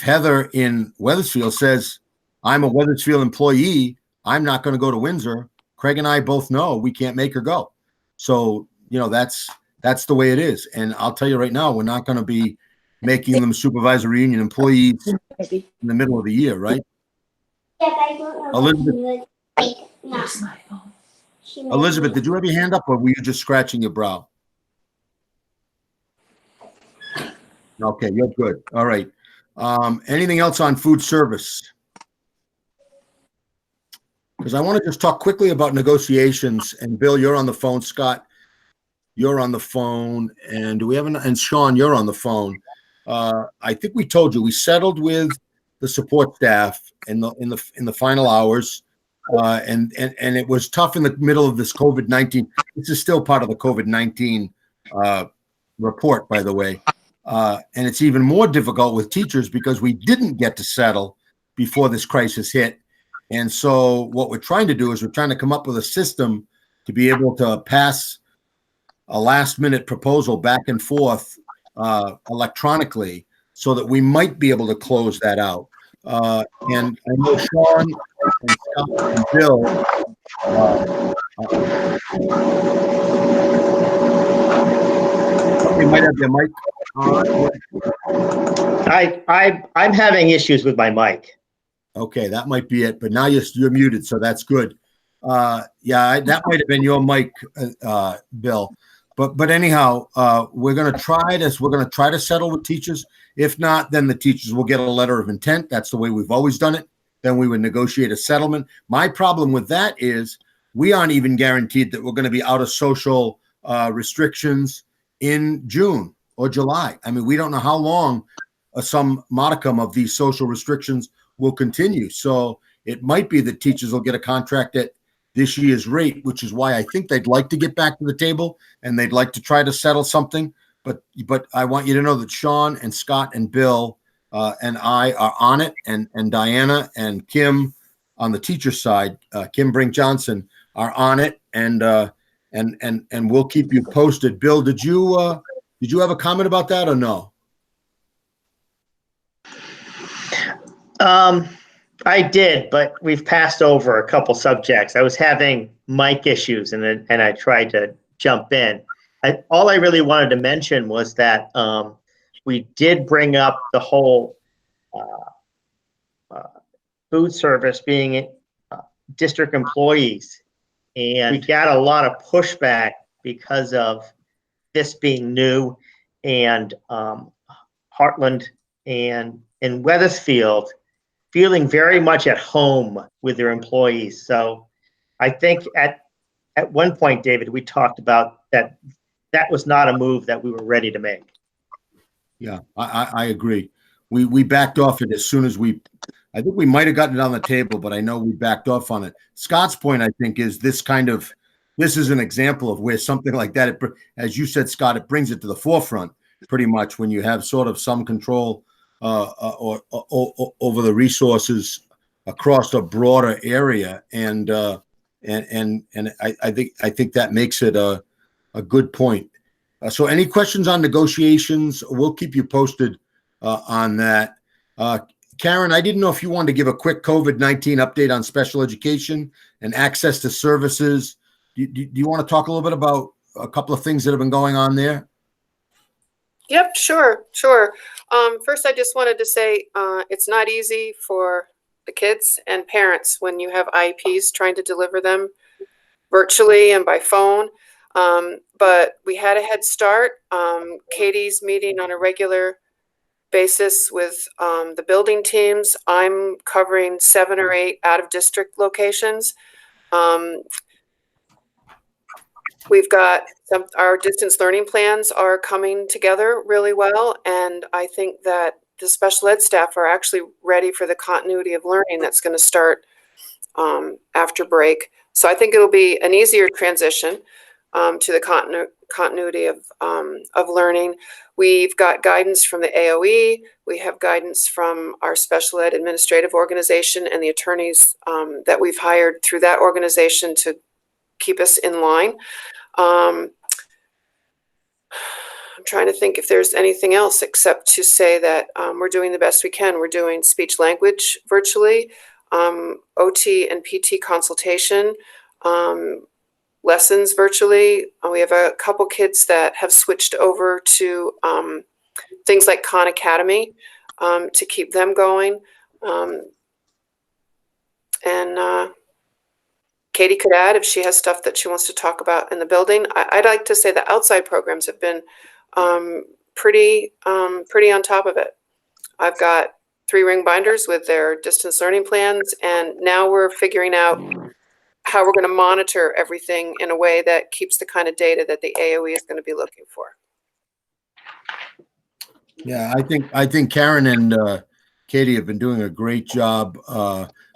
Heather in Weathersfield says, I'm a Weathersfield employee, I'm not going to go to Windsor, Craig and I both know we can't make her go. So, that's the way it is. And I'll tell you right now, we're not going to be making them supervisory union employees in the middle of the year, right? Elizabeth, did you have your hand up, or were you just scratching your brow? Okay, you're good. All right. Anything else on food service? Because I want to just talk quickly about negotiations. And Bill, you're on the phone. Scott, you're on the phone. And and Sean, you're on the phone. I think we told you we settled with the support staff in the final hours. And it was tough in the middle of this COVID-19. This is still part of the COVID-19 report, by the way. And it's even more difficult with teachers because we didn't get to settle before this crisis hit. And so what we're trying to do is we're trying to come up with a system to be able to pass a last-minute proposal back and forth electronically so that we might be able to close that out. And I know Sean and Scott and Bill they might have their mic on. I'm having issues with my mic. Okay, that might be it. But now you're muted, so that's good. That might have been your mic, Bill. But anyhow, we're going to try this. We're going to try to settle with teachers. If not, then the teachers will get a letter of intent. That's the way we've always done it. Then we would negotiate a settlement. My problem with that is we aren't even guaranteed that we're going to be out of social restrictions in June or July. I mean, we don't know how long some modicum of these social restrictions will continue. So it might be that teachers will get a contract at this year's rate, which is why I think they'd like to get back to the table and they'd like to try to settle something. But I want you to know that Sean and Scott and Bill and I are on it, and Diana and Kim on the teacher side, Kim Brink Johnson, are on it, and we'll keep you posted. Bill, did you have a comment about that or no? I did, but we've passed over a couple subjects. I was having mic issues, and I tried to jump in. All I really wanted to mention was that we did bring up the whole food service being district employees, and we got a lot of pushback because of this being new, and Heartland and Weathersfield feeling very much at home with their employees. So I think at one point, David, we talked about that was not a move that we were ready to make. Yeah, I agree. We backed off it as soon as I think we might have gotten it on the table, but I know we backed off on it. Scott's point, I think, is this is an example of where something like that, as you said, Scott, it brings it to the forefront pretty much when you have sort of some control or over the resources across a broader area, and I think that makes it a good point. So, any questions on negotiations? We'll keep you posted on that. Karen, I didn't know if you wanted to give a quick COVID-19 update on special education and access to services. Do you want to talk a little bit about a couple of things that have been going on there? Yep, sure. First, I just wanted to say it's not easy for the kids and parents when you have IEPs trying to deliver them virtually and by phone. But we had a head start. Katie's meeting on a regular basis with the building teams. I'm covering 7 or 8 out-of-district locations. We've got our distance learning plans are coming together really well, and I think that the special ed staff are actually ready for the continuity of learning that's going to start after break. So I think it'll be an easier transition to the continuity of learning. We've got guidance from the AOE. We have guidance from our special ed administrative organization and the attorneys that we've hired through that organization to keep us in line. I'm trying to think if there's anything else except to say that we're doing the best we can. We're doing speech language virtually, OT and PT consultation, lessons virtually. We have a couple kids that have switched over to things like Khan Academy to keep them going. And Katie could add if she has stuff that she wants to talk about in the building. I'd like to say the outside programs have been pretty on top of it. I've got 3-ring binders with their distance learning plans, and now we're figuring out how we're going to monitor everything in a way that keeps the kind of data that the AOE is going to be looking for. Yeah, I think Karen and Katie have been doing a great job.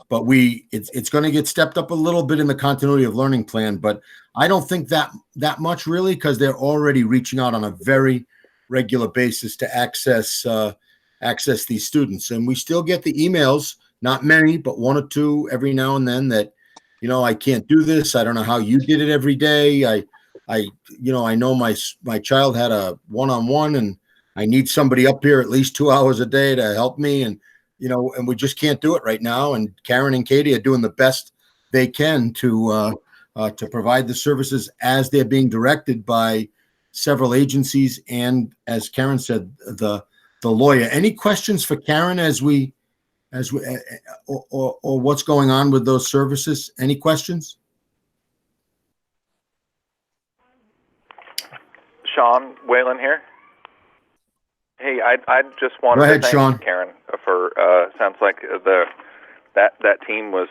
But it's going to get stepped up a little bit in the continuity of learning plan, but I don't think that much really, because they're already reaching out on a very regular basis to access these students. And we still get the emails, not many, but 1 or 2 every now and then that, I can't do this. I don't know how you did it every day. I know my child had a one-on-one and I need somebody up here at least 2 hours a day to help me. And we just can't do it right now. And Karen and Katie are doing the best they can to provide the services as they're being directed by several agencies. And as Karen said, the lawyer. Any questions for Karen or what's going on with those services? Any questions? Sean Whalen here. Hey, I just wanted Go ahead, to thank Sean. Karen for sounds like that team was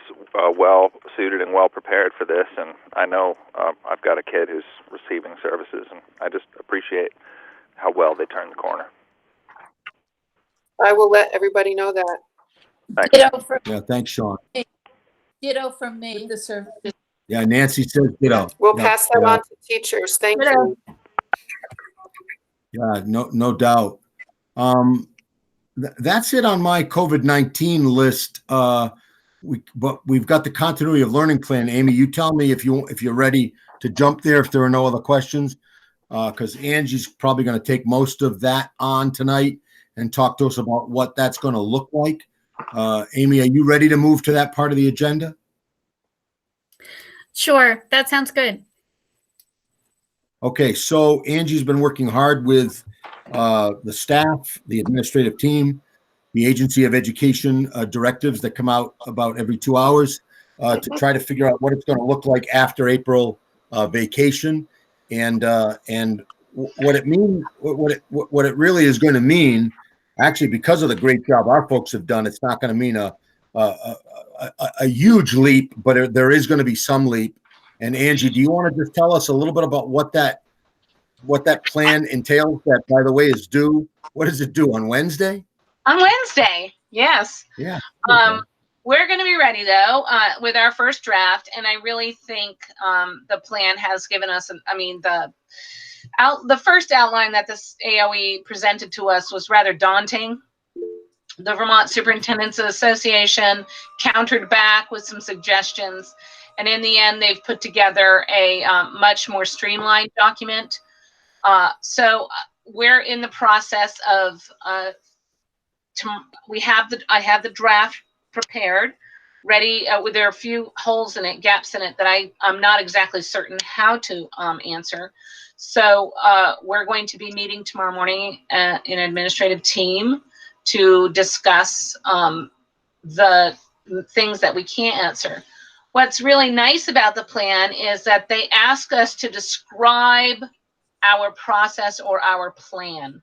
well suited and well prepared for this, and I know I've got a kid who's receiving services, and I just appreciate how well they turned the corner. I will let everybody know that. Thanks. Yeah, thanks, Sean. Ditto from me. The service. Yeah, Nancy says ditto. We'll Yeah, pass that yeah. on to teachers. Thank you. Yeah, no doubt. That's it on my COVID-19 list. But we've got the continuity of learning plan. Amy, you tell me if you're ready to jump there, if there are no other questions, because Angie's probably going to take most of that on tonight and talk to us about what that's going to look like. Amy, are you ready to move to that part of the agenda? Sure, that sounds good. Okay, so Angie's been working hard with the staff, the administrative team, the Agency of Education directives that come out about every 2 hours to try to figure out what it's going to look like after April vacation, and what it means, what it really is going to mean. Actually, because of the great job our folks have done, it's not going to mean a huge leap, but there is going to be some leap. And Angie, do you want to just tell us a little bit about what that plan entails? That, by the way, is due. What does it do on Wednesday? On Wednesday, yes. Yeah. We're going to be ready though with our first draft, and I really think the plan has given us. The first outline that this AOE presented to us was rather daunting. The Vermont Superintendents Association countered back with some suggestions, and in the end, they've put together a much more streamlined document. So we're in the process of. I have the draft prepared, ready. There are a few holes in it, gaps in it that I'm not exactly certain how to answer. So we're going to be meeting tomorrow morning in an administrative team to discuss the things that we can't answer. What's really nice about the plan is that they ask us to describe our process or our plan.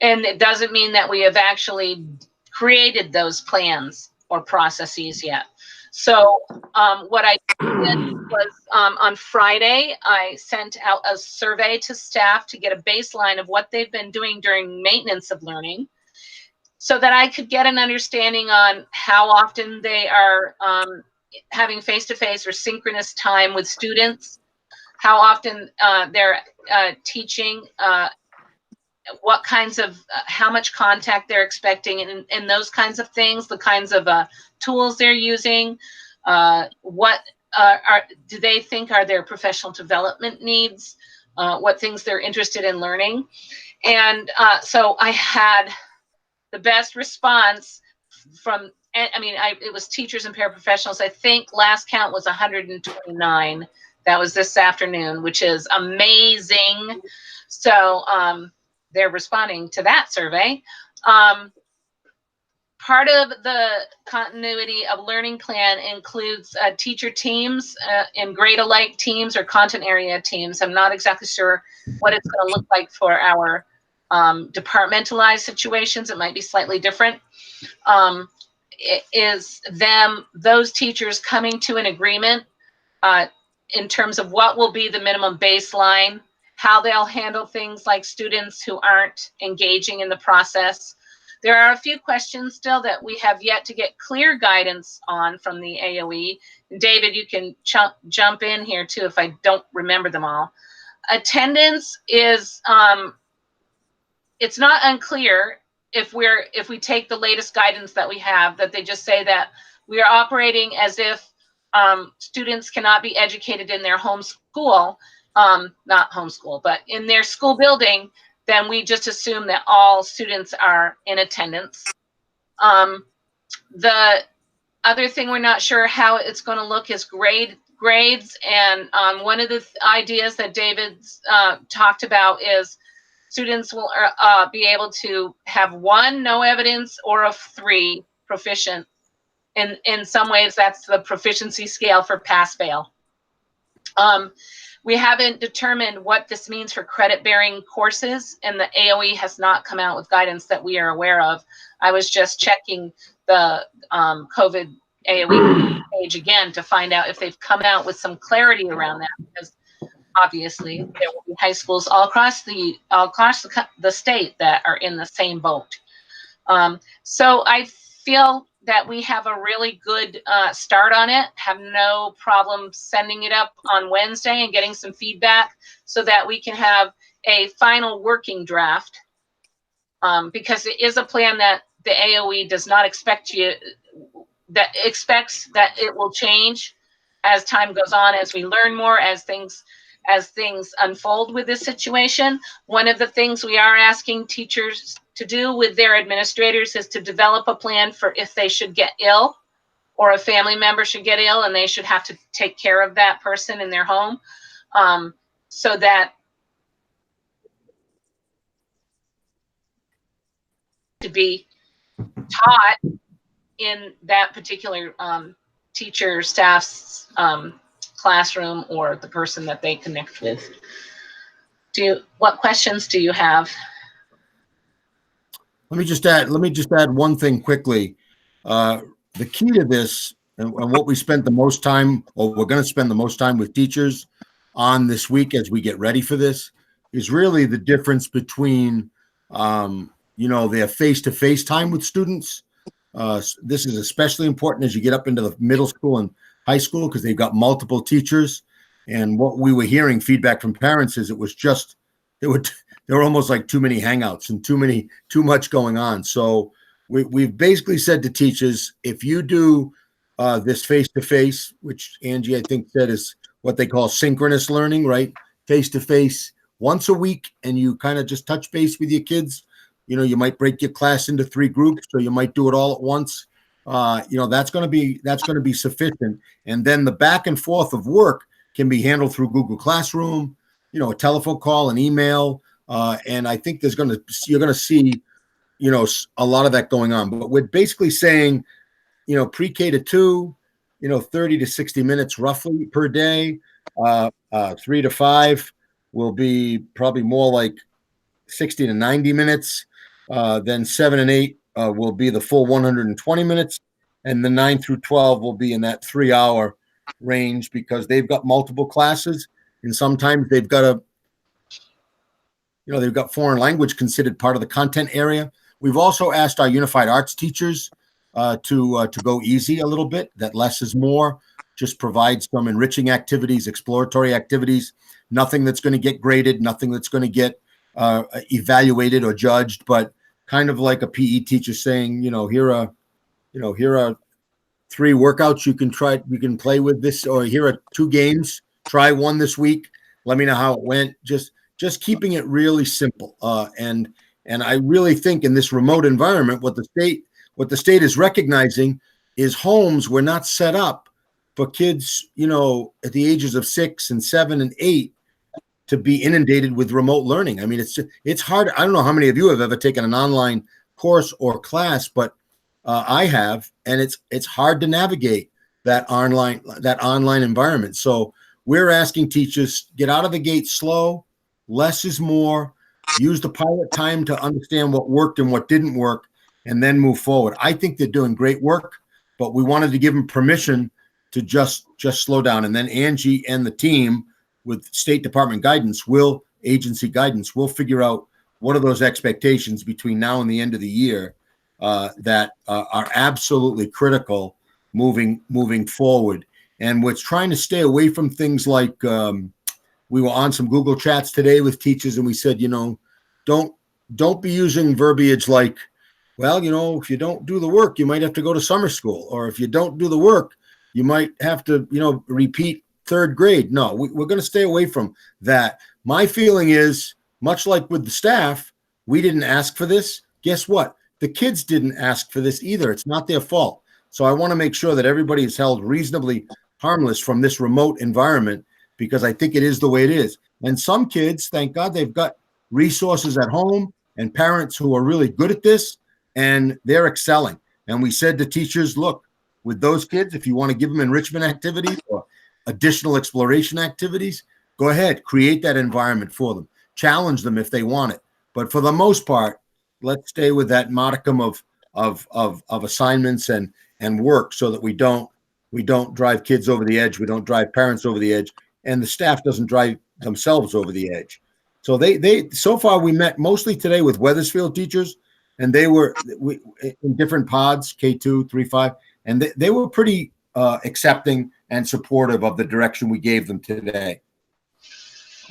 And it doesn't mean that we have actually created those plans or processes yet. So what I did was on Friday, I sent out a survey to staff to get a baseline of what they've been doing during maintenance of learning, so that I could get an understanding on how often they are having face-to-face or synchronous time with students, how often they're teaching, what kinds of, how much contact they're expecting, and those kinds of things, the kinds of tools they're using, what do they think are their professional development needs, what things they're interested in learning. And so I had the best response from, it was teachers and paraprofessionals. I think last count was 129. That was this afternoon, which is amazing. So they're responding to that survey. Part of the continuity of learning plan includes teacher teams and grade alike teams or content area teams. I'm not exactly sure what it's going to look like for our departmentalized situations. It might be slightly different. It is those teachers coming to an agreement in terms of what will be the minimum baseline, how they'll handle things like students who aren't engaging in the process. There are a few questions still that we have yet to get clear guidance on from the AOE. David, you can jump in here too if I don't remember them all. Attendance is, it's not unclear if we take the latest guidance that we have, that they just say that we are operating as if students cannot be educated in their home school, not homeschool, but in their school building, then we just assume that all students are in attendance. The other thing we're not sure how it's going to look is grades. And one of the ideas that David's talked about is students will be able to have 1 no evidence or a 3 proficient. In some ways, that's the proficiency scale for pass-fail. We haven't determined what this means for credit-bearing courses, and the AOE has not come out with guidance that we are aware of. I was just checking the COVID AOE page again to find out if they've come out with some clarity around that, because obviously there will be high schools all across the state that are in the same boat. So I feel that we have a really good start on it, have no problem sending it up on Wednesday and getting some feedback so that we can have a final working draft, because it is a plan that the AOE does not expects that it will change as time goes on, as we learn more, as things unfold with this situation. One of the things we are asking teachers to do with their administrators is to develop a plan for if they should get ill or a family member should get ill and they should have to take care of that person in their home, so that to be taught in that particular teacher, staff's classroom or the person that they connect with. What questions do you have? Let me just add one thing quickly. The key to this and what we spent the most time, or we're going to spend the most time with teachers on this week as we get ready for this, is really the difference between, their face-to-face time with students. This is especially important as you get up into the middle school and high school, because they've got multiple teachers. And what we were hearing feedback from parents is there were almost like too many hangouts and too much going on. So we've basically said to teachers, if you do this face-to-face, which Angie, I think, said is what they call synchronous learning, right? Face-to-face once a week, and you kind of just touch base with your kids. You might break your class into 3 groups, so you might do it all at once. That's going to be sufficient. And then the back and forth of work can be handled through Google Classroom, a telephone call, an email. And I think you're going to see, a lot of that going on. But we're basically saying, pre-K to 2, 30 to 60 minutes roughly per day. 3 to 5 will be probably more like 60 to 90 minutes. Then 7 and 8 will be the full 120 minutes. And the 9 through 12 will be in that 3-hour range, because they've got multiple classes. And sometimes they've got they've got foreign language considered part of the content area. We've also asked our unified arts teachers to go easy a little bit, that less is more. Just provide some enriching activities, exploratory activities, nothing that's going to get graded, nothing that's going to get evaluated or judged, but kind of like a PE teacher saying, here are 3 workouts you can play with this, or here are 2 games, try one this week. Let me know how it went. Just keeping it really simple. And I really think in this remote environment, what the state is recognizing is homes were not set up for kids, at the ages of 6 and 7 and 8 to be inundated with remote learning. I mean, it's hard. I don't know how many of you have ever taken an online course or class, but I have, and it's hard to navigate that online environment. So we're asking teachers, get out of the gate slow, less is more, use the pilot time to understand what worked and what didn't work, and then move forward. I think they're doing great work, but we wanted to give them permission to just slow down. And then Angie and the team with State Department agency guidance, will figure out what are those expectations between now and the end of the year that are absolutely critical moving forward. And we're trying to stay away from things like we were on some Google Chats today with teachers, and we said, don't be using verbiage like, well, if you don't do the work, you might have to go to summer school, or if you don't do the work, you might have to, repeat 3rd grade. No, we're going to stay away from that. My feeling is, much like with the staff, we didn't ask for this. Guess what? The kids didn't ask for this either. It's not their fault. So I want to make sure that everybody is held reasonably harmless from this remote environment, because I think it is the way it is. And some kids, thank God, they've got resources at home and parents who are really good at this, and they're excelling. And we said to teachers, look, with those kids, if you want to give them enrichment activities or additional exploration activities, go ahead, create that environment for them. Challenge them if they want it. But for the most part, let's stay with that modicum of assignments and work, so that we don't drive kids over the edge. We don't drive parents over the edge, and the staff doesn't drive themselves over the edge. So they so far we met mostly today with Wethersfield teachers, and they were in different pods, K2, 3, 5, and they were pretty accepting and supportive of the direction we gave them today.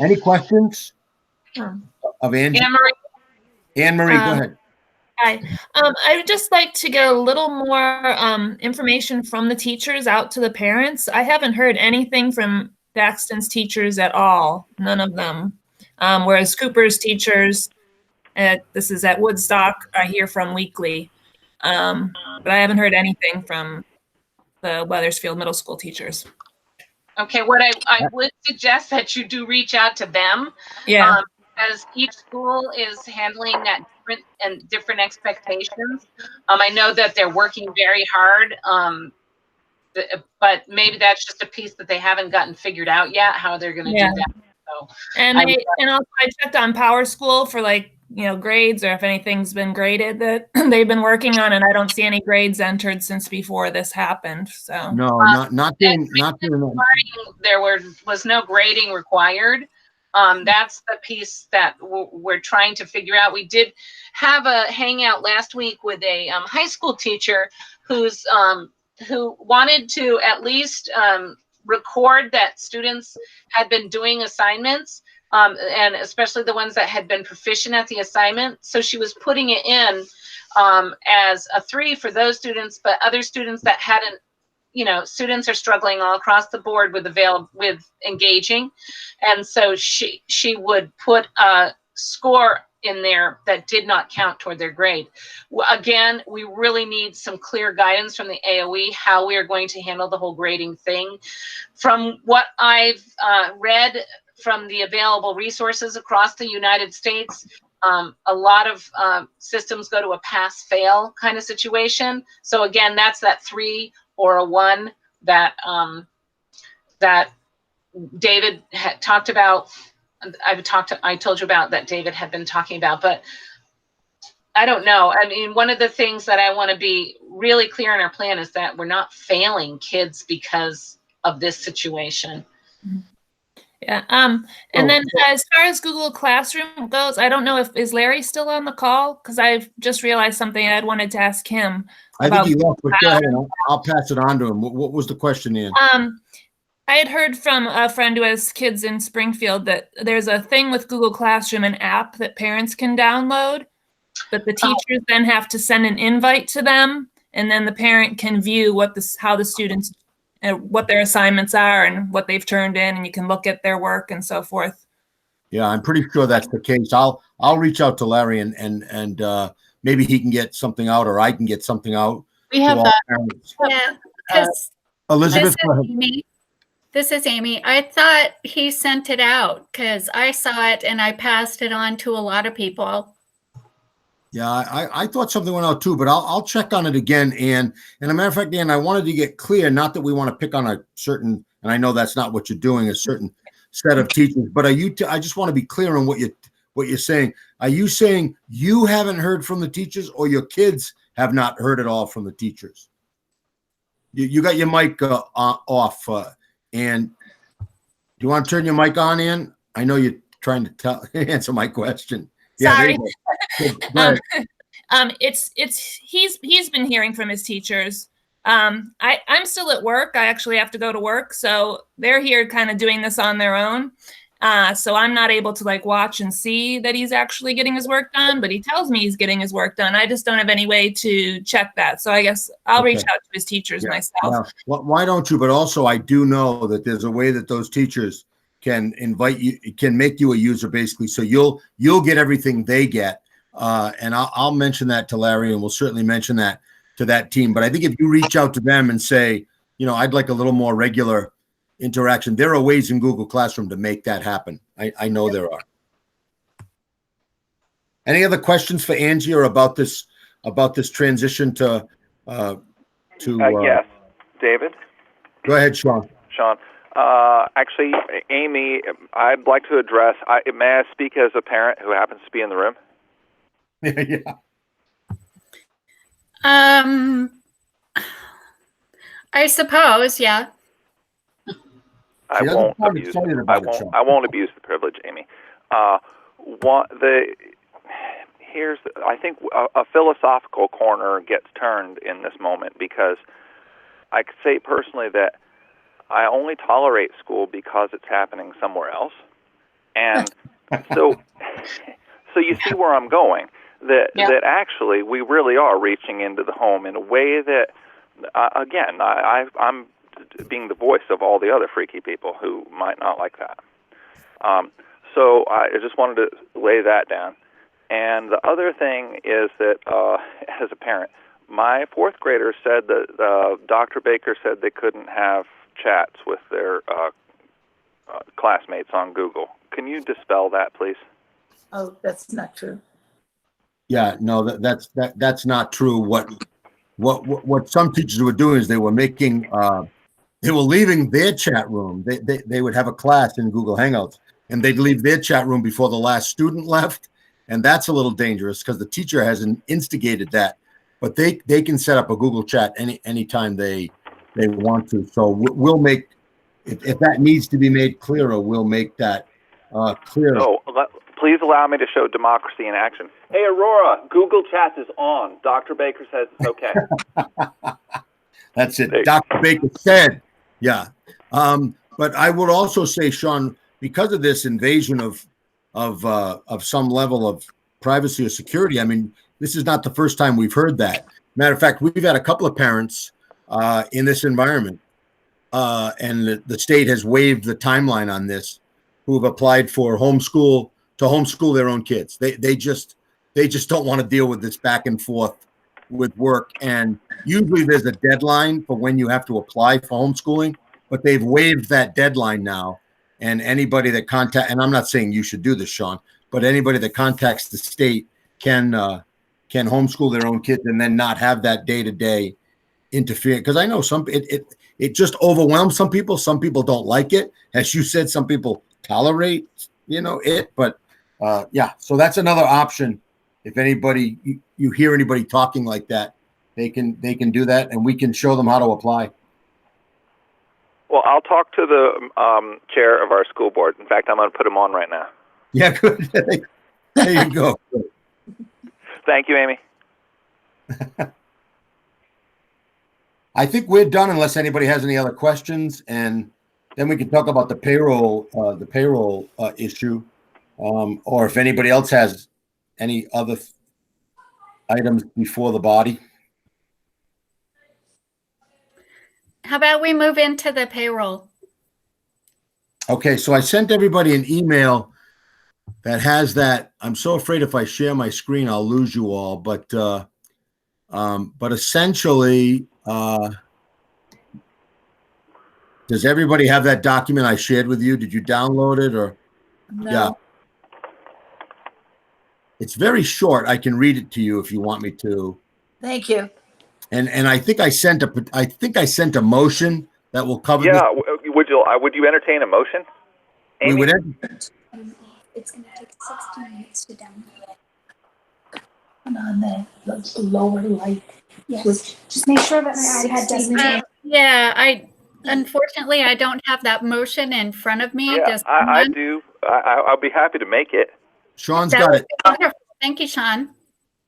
Any questions of Angie? Anne-Marie, go ahead. Hi. I would just like to get a little more information from the teachers out to the parents. I haven't heard anything from Daxton's teachers at all, none of them. Whereas Cooper's teachers, this is at Woodstock, I hear from weekly. But I haven't heard anything from the Wethersfield Middle School teachers. Okay, what I would suggest that you do reach out to them. Yeah. As each school is handling that different expectations. I know that they're working very hard, but maybe that's just a piece that they haven't gotten figured out yet, how they're going to do that. So, and also I checked on Power School for grades, or if anything's been graded that they've been working on, and I don't see any grades entered since before this happened. So no, not doing that. There was no grading required. That's the piece that we're trying to figure out. We did have a hangout last week with a high school teacher who wanted to at least record that students had been doing assignments, and especially the ones that had been proficient at the assignment. So she was putting it in as a 3 for those students, but other students that hadn't, students are struggling all across the board with engaging. And so she would put a score in there that did not count toward their grade. Again, we really need some clear guidance from the AOE, how we are going to handle the whole grading thing. From what I've read from the available resources across the United States, a lot of systems go to a pass-fail kind of situation. So again, that's that 3 or a 1 that that David had talked about. I told you about that David had been talking about, but I don't know. I mean, one of the things that I want to be really clear in our plan is that we're not failing kids because of this situation. Yeah. And then as far as Google Classroom goes, I don't know is Larry still on the call? Because I've just realized something I'd wanted to ask him. I think he left, but go ahead, I'll pass it on to him. What was the question, Ian? I had heard from a friend who has kids in Springfield that there's a thing with Google Classroom, an app that parents can download, but the teachers then have to send an invite to them, and then the parent can view how the students what their assignments are and what they've turned in, and you can look at their work and so forth. Yeah, I'm pretty sure that's the case. I'll reach out to Larry and maybe he can get something out, or I can get something out. We have to all that. parents. Yeah, because Elizabeth, go ahead. This is Amy. I thought he sent it out because I saw it and I passed it on to a lot of people. Yeah, I thought something went out too, but I'll check on it again. And a matter of fact, Dan, I wanted to get clear, not that we want to pick on a certain, and I know that's not what you're doing, a certain set of teachers, but I just want to be clear on what you're saying. Are you saying you haven't heard from the teachers, or your kids have not heard at all from the teachers? You got your mic off, and do you want to turn your mic on, Ann? I know you're trying to answer my question. Sorry. Yeah, go ahead. He's been hearing from his teachers. I'm still at work. I actually have to go to work, so they're here kind of doing this on their own. So I'm not able to like watch and see that he's actually getting his work done, but he tells me he's getting his work done. I just don't have any way to check that. So I guess I'll reach out to his teachers myself. Yeah. Well, why don't you? But also, I do know that there's a way that those teachers can invite you, can make you a user basically. So you'll get everything they get. And I'll mention that to Larry, and we'll certainly mention that to that team. But I think if you reach out to them and say, I'd like a little more regular interaction, there are ways in Google Classroom to make that happen. I know there are. Any other questions for Angie or about this transition to yes, David. Go ahead, Sean. Actually, Amy, I'd like to address. May I speak as a parent who happens to be in the room? Yeah. I suppose, yeah. I won't abuse the privilege, Amy. I think a philosophical corner gets turned in this moment, because I could say personally that I only tolerate school because it's happening somewhere else, and so you see where I'm going. That actually we really are reaching into the home in a way that, again, I'm being the voice of all the other freaky people who might not like that. So I just wanted to lay that down. And the other thing is that, as a parent, my fourth graders said that Dr. Baker said they couldn't have chats with their classmates on Google. Can you dispel that, please? Oh, that's not true. Yeah, no, that's not true. What some teachers were doing is they were leaving their chat room. They would have a class in Google Hangouts, and they'd leave their chat room before the last student left, and that's a little dangerous because the teacher hasn't instigated that. But they can set up a Google chat anytime they want to. So we'll make, if that needs to be made clearer, we'll make that clear. Oh, please allow me to show democracy in action. Hey, Aurora, Google Chat is on. Dr. Baker says it's okay. That's it. Dr. Baker said, yeah. But I would also say, Sean, because of this invasion of some level of privacy or security, I mean, this is not the first time we've heard that. Matter of fact, we've had a couple of parents in this environment, and the state has waived the timeline on this, who have applied for homeschool their own kids. They just don't want to deal with this back and forth with work. And usually there's a deadline for when you have to apply for homeschooling, but they've waived that deadline now. And anybody that and I'm not saying you should do this, Sean, but anybody that contacts the state can homeschool their own kids and then not have that day-to-day interfere. Because I know it just overwhelms some people. Some people don't like it. As you said, some people tolerate, it. But yeah, so that's another option. If anybody, you hear anybody talking like that, they can do that, and we can show them how to apply. Well, I'll talk to the chair of our school board. In fact, I'm going to put him on right now. Yeah, good. There you go. Thank you, Amy. I think we're done unless anybody has any other questions, and then we can talk about the payroll issue, or if anybody else has any other items before the body. How about we move into the payroll? Okay, so I sent everybody an email that has that. I'm so afraid if I share my screen, I'll lose you all. But essentially, does everybody have that document I shared with you? Did you download it or? No. Yeah. It's very short. I can read it to you if you want me to. Thank you. And I think I sent a motion that will cover Yeah, this. would you entertain a motion? We Amy? would It's going to take 16 minutes to download. And on the lower light. Yes. Just make sure that my iPad doesn't. Yeah, unfortunately, I don't have that motion in front of me. Yeah, Does I someone? do. I'll be happy to make it. Sean's That got would it. be wonderful. Thank you, Sean.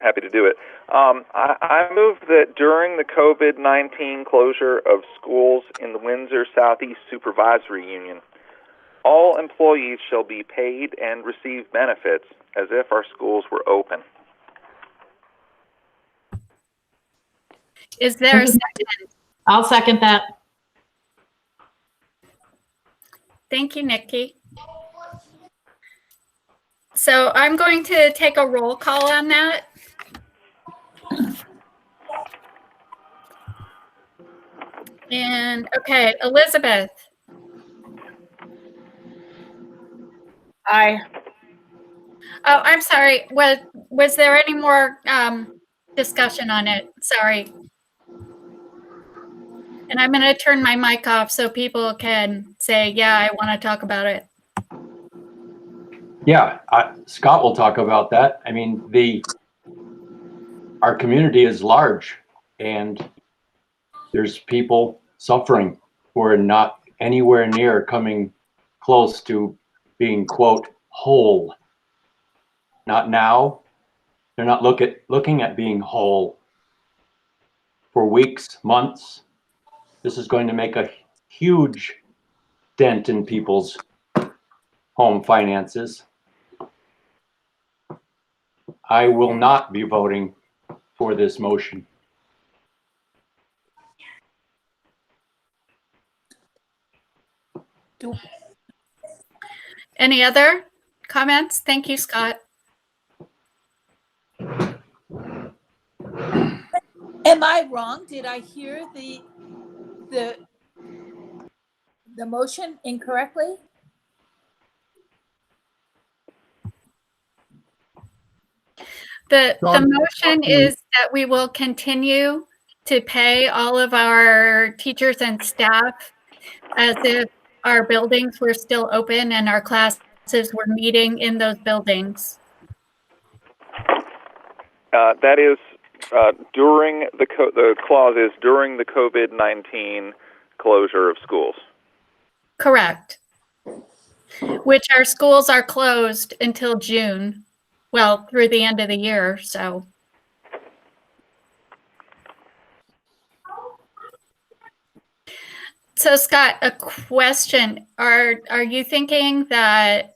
Happy to do it. I move that during the COVID-19 closure of schools in the Windsor Southeast Supervisory Union, all employees shall be paid and receive benefits as if our schools were open. Is there a second? I'll second that. Thank you, Nikki. So I'm going to take a roll call on that. And okay, Elizabeth. Aye. Oh, I'm sorry. Was there any more discussion on it? Sorry. And I'm going to turn my mic off so people can say, yeah, I want to talk about it. Yeah, Scott will talk about that. I mean, our community is large and there's people suffering who are not anywhere near coming close to being, quote, whole. Not now. They're not looking at being whole for weeks, months. This is going to make a huge dent in people's home finances. I will not be voting for this motion. Any other comments? Thank you, Scott. Am I wrong? Did I hear the motion incorrectly? The motion is that we will continue to pay all of our teachers and staff as if our buildings were still open and our classes were meeting in those buildings. That is during the clause is during the COVID-19 closure of schools. Correct. Which our schools are closed until June. Well, through the end of the year, so. So Scott, a question. Are you thinking that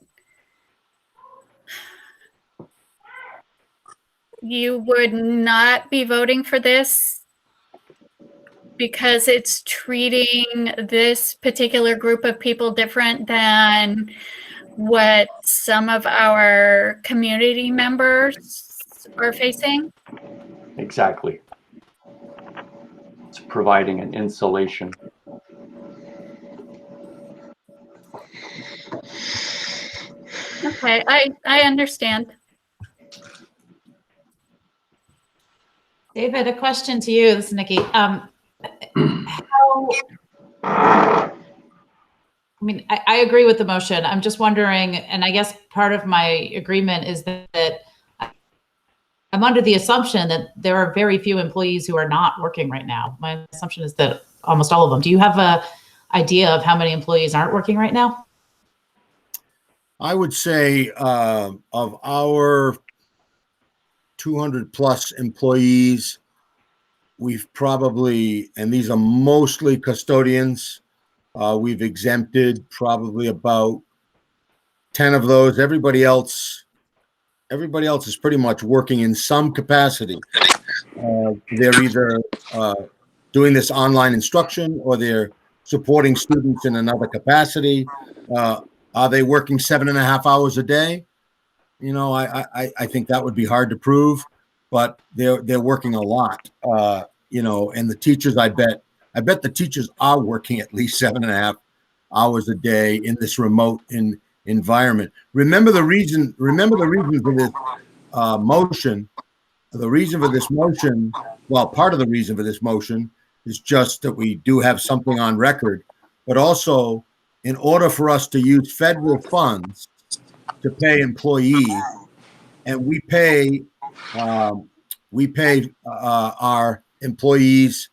you would not be voting for this because it's treating this particular group of people different than what some of our community members are facing? Exactly. It's providing an insulation. Okay, I understand. David, a question to you. This is Nikki. I agree with the motion. I'm just wondering, and I guess part of my agreement is that I'm under the assumption that there are very few employees who are not working right now. My assumption is that almost all of them. Do you have an idea of how many employees aren't working right now? I would say of our 200 plus employees, we've probably, and these are mostly custodians, we've exempted probably about 10 of those. Everybody else is pretty much working in some capacity. They're either doing this online instruction, or they're supporting students in another capacity. Are they working 7.5 hours a day? You know, I think that would be hard to prove, but they're working a lot. You know, and the teachers, I bet the teachers are working at least 7.5 hours a day in this remote environment. Remember the reason for this motion. The reason for this motion, well, part of the reason for this motion is just that we do have something on record, but also in order for us to use federal funds to pay employees, and we pay our employees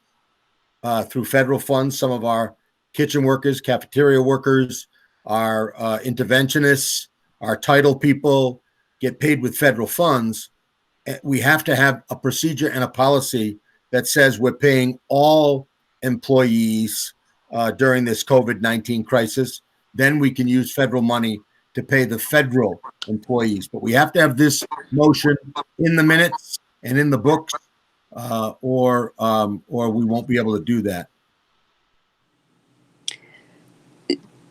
through federal funds. Some of our kitchen workers, cafeteria workers, our interventionists, our title people get paid with federal funds. We have to have a procedure and a policy that says we're paying all employees during this COVID-19 crisis. Then we can use federal money to pay the federal employees. But we have to have this motion in the minutes and in the books, or we won't be able to do that.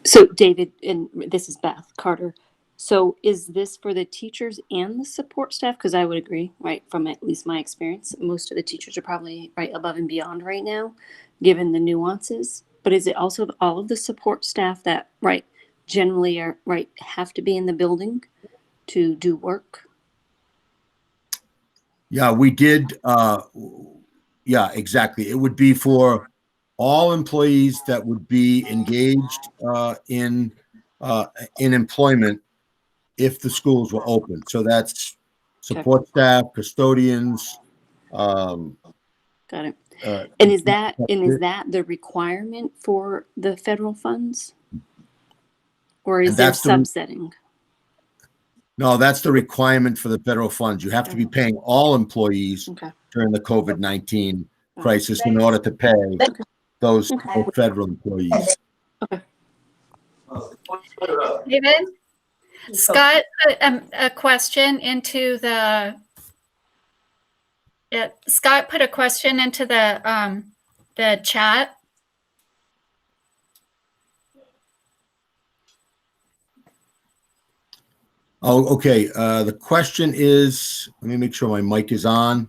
So David, and this is Beth Carter. So is this for the teachers and the support staff? Because I would agree, right, from at least my experience, most of the teachers are probably right above and beyond right now, given the nuances. But is it also all of the support staff that, right, generally are, right, have to be in the building to do work? Yeah, we did. Yeah, exactly. It would be for all employees that would be engaged in employment if the schools were open. So that's support staff, custodians. Got it. And is that the requirement for the federal funds, or is there subsetting? No, that's the requirement for the federal funds. You have to be paying all employees during the COVID-19 crisis in order to pay those federal employees. David, Scott put a question into the. Yeah, Scott put a question into the chat. Oh, okay. The question is, let me make sure my mic is on.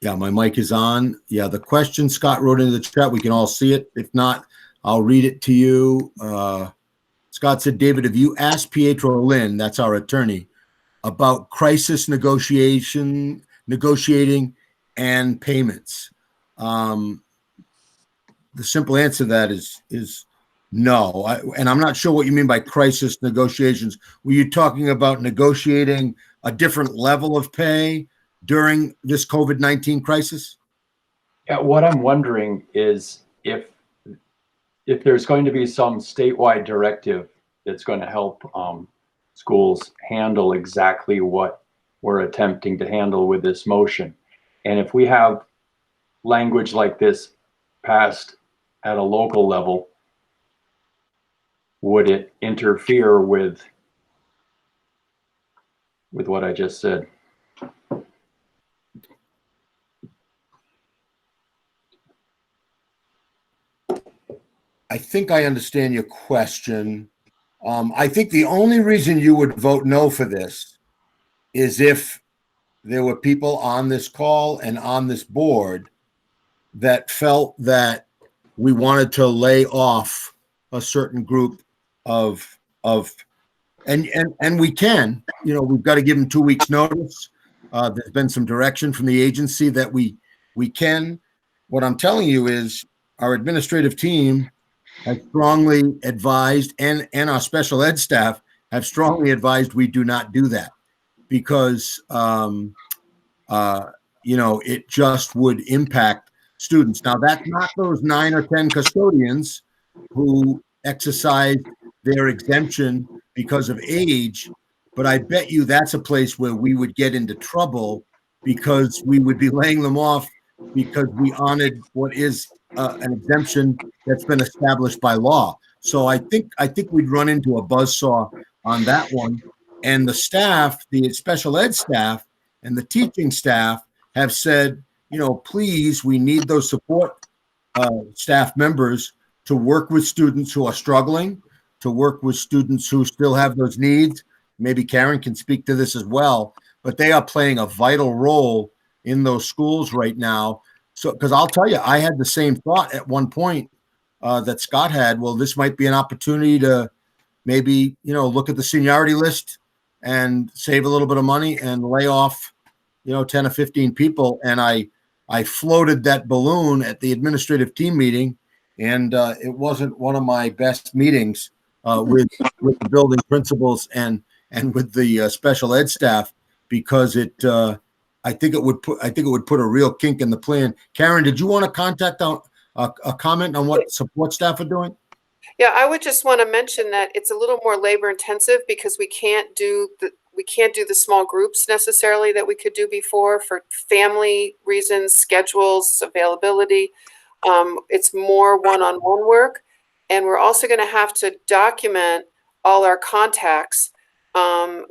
Yeah, my mic is on. Yeah, the question Scott wrote into the chat, we can all see it. If not, I'll read it to you. Scott said, David, have you asked Pietro Lynn, that's our attorney, about crisis negotiating and payments? The simple answer to that is no. And I'm not sure what you mean by crisis negotiations. Were you talking about negotiating a different level of pay during this COVID-19 crisis? Yeah, what I'm wondering is if there's going to be some statewide directive that's going to help schools handle exactly what we're attempting to handle with this motion. And if we have language like this passed at a local level, would it interfere with what I just said? I think I understand your question. I think the only reason you would vote no for this is if there were people on this call and on this board that felt that we wanted to lay off a certain group and we can, you know, we've got to give them 2 weeks notice. There's been some direction from the agency that we can. What I'm telling you is our administrative team has strongly advised, and our special ed staff have strongly advised we do not do that, because you know, it just would impact students. Now, that's not those 9 or 10 custodians who exercised their exemption because of age, but I bet you that's a place where we would get into trouble, because we would be laying them off because we honored what is an exemption that's been established by law. So I think we'd run into a buzzsaw on that one. And the staff, the special ed staff and the teaching staff have said please, we need those support staff members to work with students who are struggling, to work with students who still have those needs. Maybe Karen can speak to this as well, but they are playing a vital role in those schools right now. So, because I'll tell you, I had the same thought at one point that Scott had. Well, this might be an opportunity to maybe, look at the seniority list and save a little bit of money and lay off, 10 or 15 people. And I floated that balloon at the administrative team meeting, and it wasn't one of my best meetings with the building principals and with the special ed staff, because I think it would put a real kink in the plan. Karen, did you want to contact a comment on what support staff are doing? Yeah, I would just want to mention that it's a little more labor intensive because we can't do the small groups necessarily that we could do before for family reasons, schedules, availability. It's more one-on-one work, and we're also going to have to document all our contacts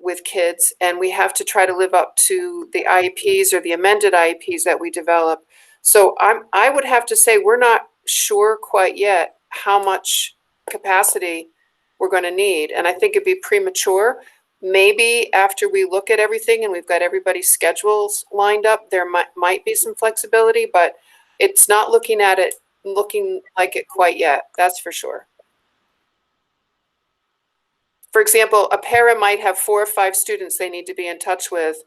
with kids, and we have to try to live up to the IEPs or the amended IEPs that we develop. So I would have to say we're not sure quite yet how much capacity we're going to need, and I think it'd be premature. Maybe after we look at everything and we've got everybody's schedules lined up, there might be some flexibility, but it's not looking like it quite yet. That's for sure. For example, a para might have 4 or 5 students they need to be in touch with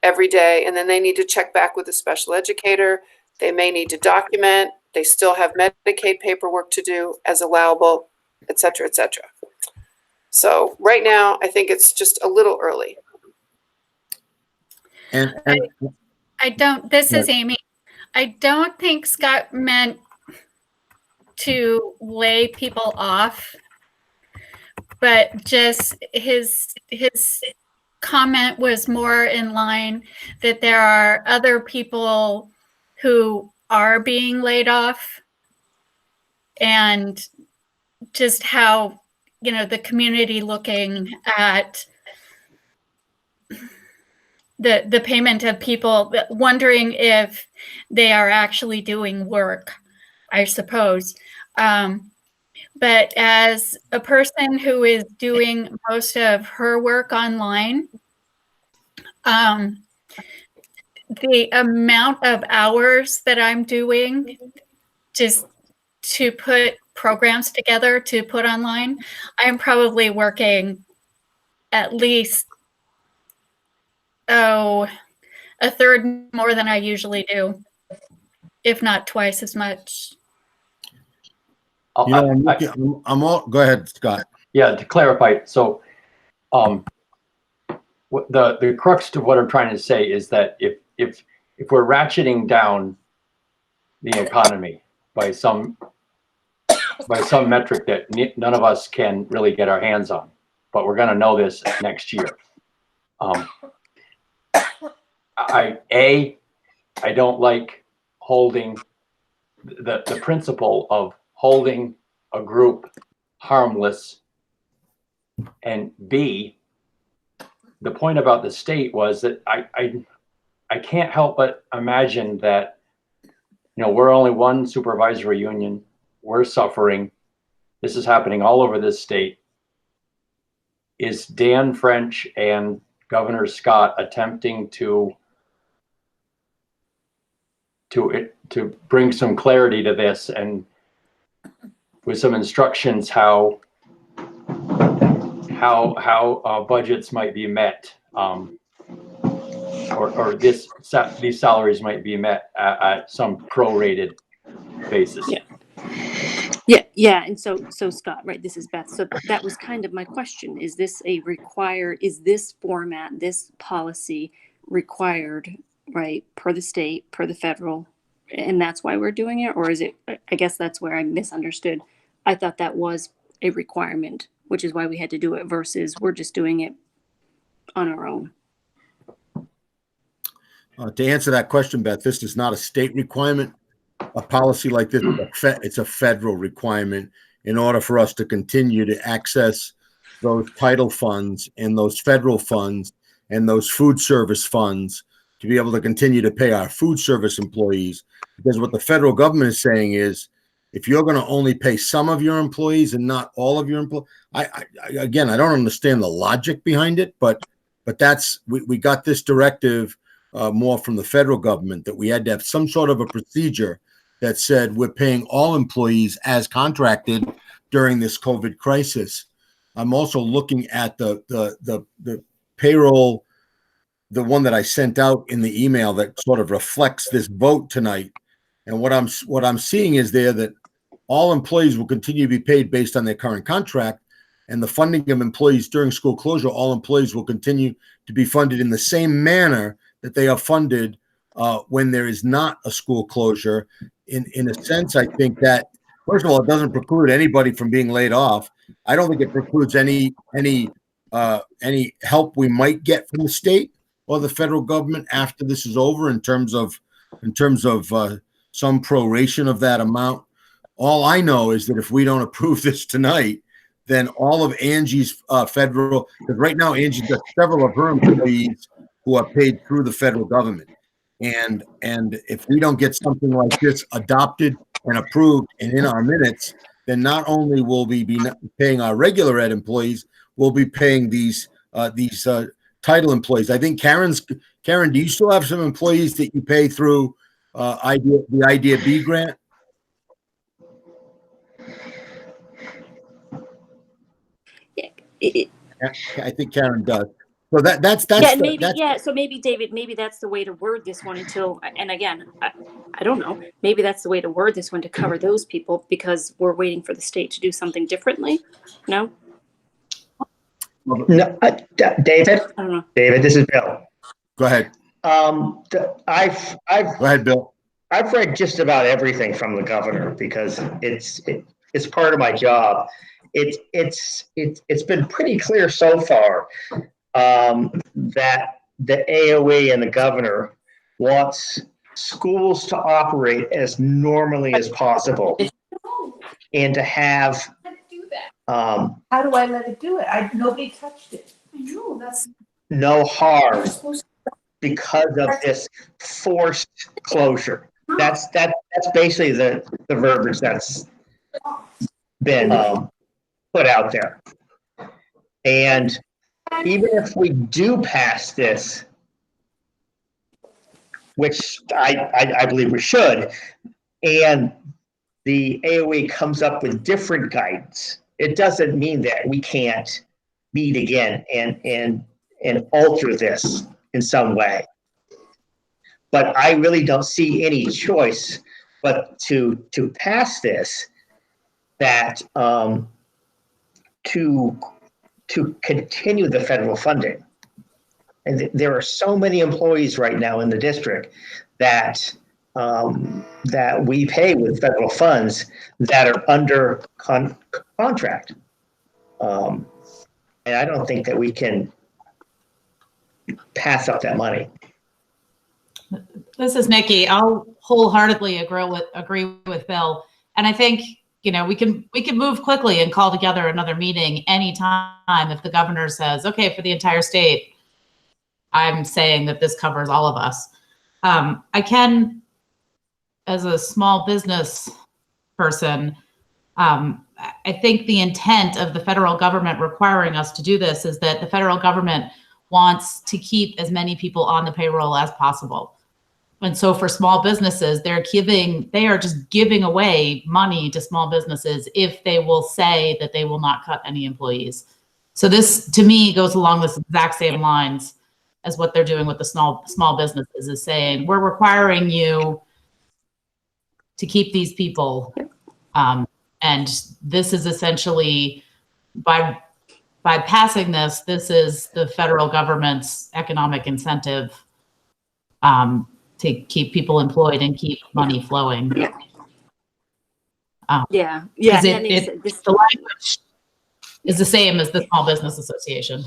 every day, and then they need to check back with the special educator. They may need to document. They still have Medicaid paperwork to do as allowable, et cetera, et cetera. So right now, I think it's just a little early. And this is Amy. I don't think Scott meant to lay people off, but just his comment was more in line that there are other people who are being laid off, and just how, the community looking at the payment of people, wondering if they are actually doing work, I suppose. But as a person who is doing most of her work online, the amount of hours that I'm doing just to put programs together to put online, I'm probably working at least, a third more than I usually do, if not twice as much. Go ahead, Scott. Yeah, to clarify, so the crux to what I'm trying to say is that if we're ratcheting down the economy by some metric that none of us can really get our hands on, but we're going to know this next year. I don't like holding the principle of holding a group harmless, and B, the point about the state was that I can't help but imagine that, we're only one supervisory union. We're suffering. This is happening all over this state. Is Dan French and Governor Scott attempting to bring some clarity to this, and with some instructions how budgets might be met, or these salaries might be met at some prorated basis? Yeah. And so Scott, right, this is Beth. So that was kind of my question. Is this is this format, this policy required, right, per the state, per the federal, and that's why we're doing it? Or is it, I guess that's where I misunderstood. I thought that was a requirement, which is why we had to do it, versus we're just doing it on our own. To answer that question, Beth, this is not a state requirement. A policy like this, it's a federal requirement in order for us to continue to access those title funds and those federal funds and those food service funds to be able to continue to pay our food service employees. Because what the federal government is saying is, if you're going to only pay some of your employees and not all of your employees, again, I don't understand the logic behind it, but that's, we got this directive more from the federal government that we had to have some sort of a procedure that said we're paying all employees as contracted during this COVID crisis. I'm also looking at the payroll, the one that I sent out in the email that sort of reflects this vote tonight. And what I'm seeing is there that all employees will continue to be paid based on their current contract, and the funding of employees during school closure, all employees will continue to be funded in the same manner that they are funded when there is not a school closure. In a sense, I think that, first of all, it doesn't preclude anybody from being laid off. I don't think it precludes any help we might get from the state or the federal government after this is over in terms of some proration of that amount. All I know is that if we don't approve this tonight, then all of Angie's federal, because right now Angie's got several of her employees who are paid through the federal government. And if we don't get something like this adopted and approved and in our minutes, then not only will we be paying our regular ed employees, we'll be paying these title employees. I think Karen, do you still have some employees that you pay through the Idea B grant? I think Karen does. So that's Yeah, maybe, yeah. So maybe, David, maybe that's the way to word this one until, and again, I don't know, maybe that's the way to word this one to cover those people, because we're waiting for the state to do something differently. No? No, David. I don't know. David, this is Bill. Go ahead. Go ahead, Bill. I've read just about everything from the governor because it's part of my job. It's been pretty clear so far that the AOE and the governor wants schools to operate as normally as possible and to have How do I let it do it? Nobody touched it. I know, that's. no harm because of this forced closure. That's basically the verbiage that's been put out there. And even if we do pass this, which I believe we should, and the AOE comes up with different guidance, it doesn't mean that we can't meet again and alter this in some way. But I really don't see any choice but to pass this, that to continue the federal funding. And there are so many employees right now in the district that that we pay with federal funds that are under contract. And I don't think that we can pass up that money. This is Nikki. I'll wholeheartedly agree with Bill. And I think, you know, we can move quickly and call together another meeting anytime if the governor says, okay, for the entire state, I'm saying that this covers all of us. I can, as a small business person, I think the intent of the federal government requiring us to do this is that the federal government wants to keep as many people on the payroll as possible. And so for small businesses, they are just giving away money to small businesses if they will say that they will not cut any employees. So this, to me, goes along the exact same lines as what they're doing with the small businesses, is saying, we're requiring you to keep these people. And this is essentially, by passing this, this is the federal government's economic incentive to keep people employed and keep money flowing. Yeah. The language is the same as the Small Business Association.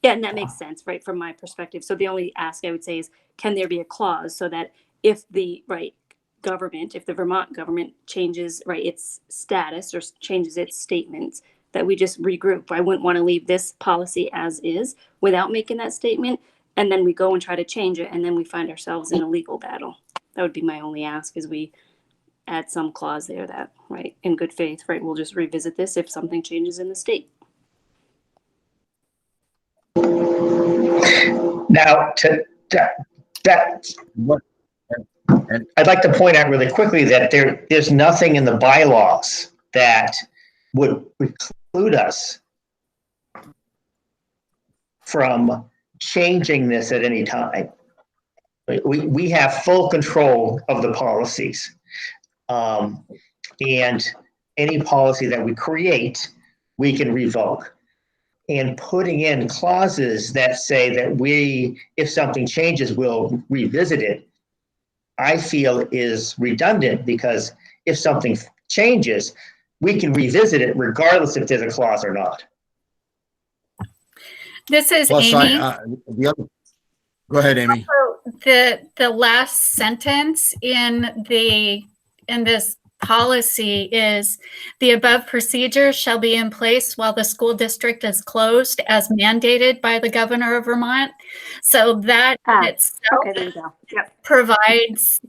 Yeah, and that makes sense, right, from my perspective. So the only ask I would say is, can there be a clause so that if the government, if the Vermont government changes its status or changes its statements, that we just regroup? I wouldn't want to leave this policy as is without making that statement. and then we go and try to change it, and then we find ourselves in a legal battle. That would be my only ask, is we add some clause there that, right, in good faith, right, we'll just revisit this if something changes in the state. Now, I'd like to point out really quickly that there's nothing in the bylaws that would preclude us from changing this at any time. We have full control of the policies. And any policy that we create, we can revoke. And putting in clauses that say that if something changes, we'll revisit it, I feel is redundant, because if something changes, we can revisit it regardless if there's a clause or not. This is Plus, Amy. Go ahead, Amy. The last sentence in this policy is, the above procedures shall be in place while the school district is closed as mandated by the governor of Vermont. So that in itself Okay, there you go. Yep. provides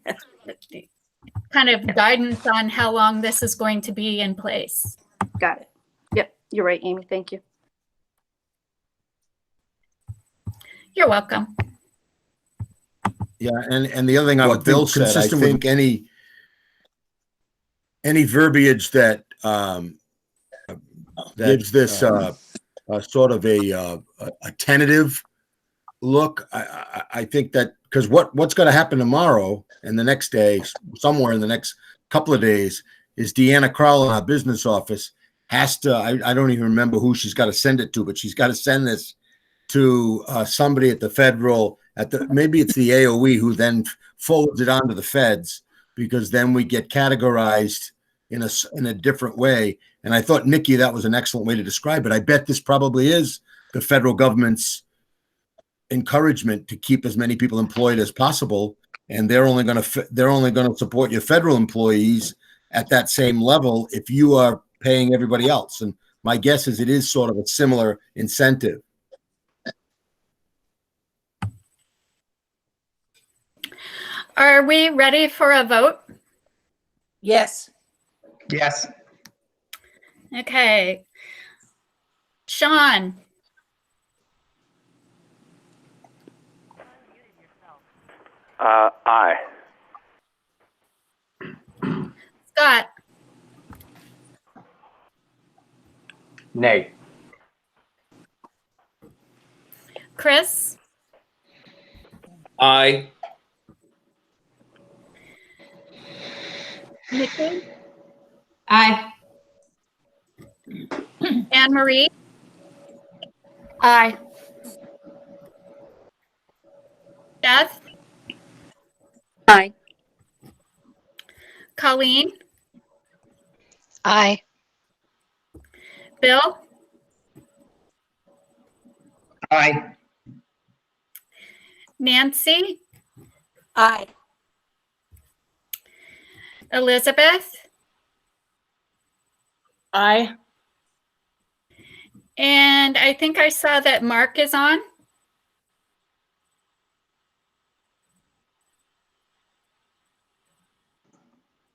kind of guidance on how long this is going to be in place. Got it. Yep, you're right, Amy. Thank you. You're welcome. Yeah, and the other thing I would Bill said, I think any verbiage that gives this sort of a tentative look, I think that, because what's going to happen tomorrow and the next day, somewhere in the next couple of days, is Deanna Crowell in our business office has to, I don't even remember who she's got to send it to, but she's got to send this to somebody at the federal, maybe it's the AOE, who then forwards it on to the feds, because then we get categorized in a different way. And I thought, Nikki, that was an excellent way to describe it. I bet this probably is the federal government's encouragement to keep as many people employed as possible, and they're only going to support your federal employees at that same level if you are paying everybody else. And my guess is it is sort of a similar incentive. Are we ready for a vote? Yes. Yes. Okay. Sean? Aye. Scott? Nay. Chris? Aye. Nikki? Aye. Anne Marie? Aye. Beth? Aye. Colleen? Aye. Bill? Aye. Nancy? Aye. Elizabeth? Aye. And I think I saw that Mark is on.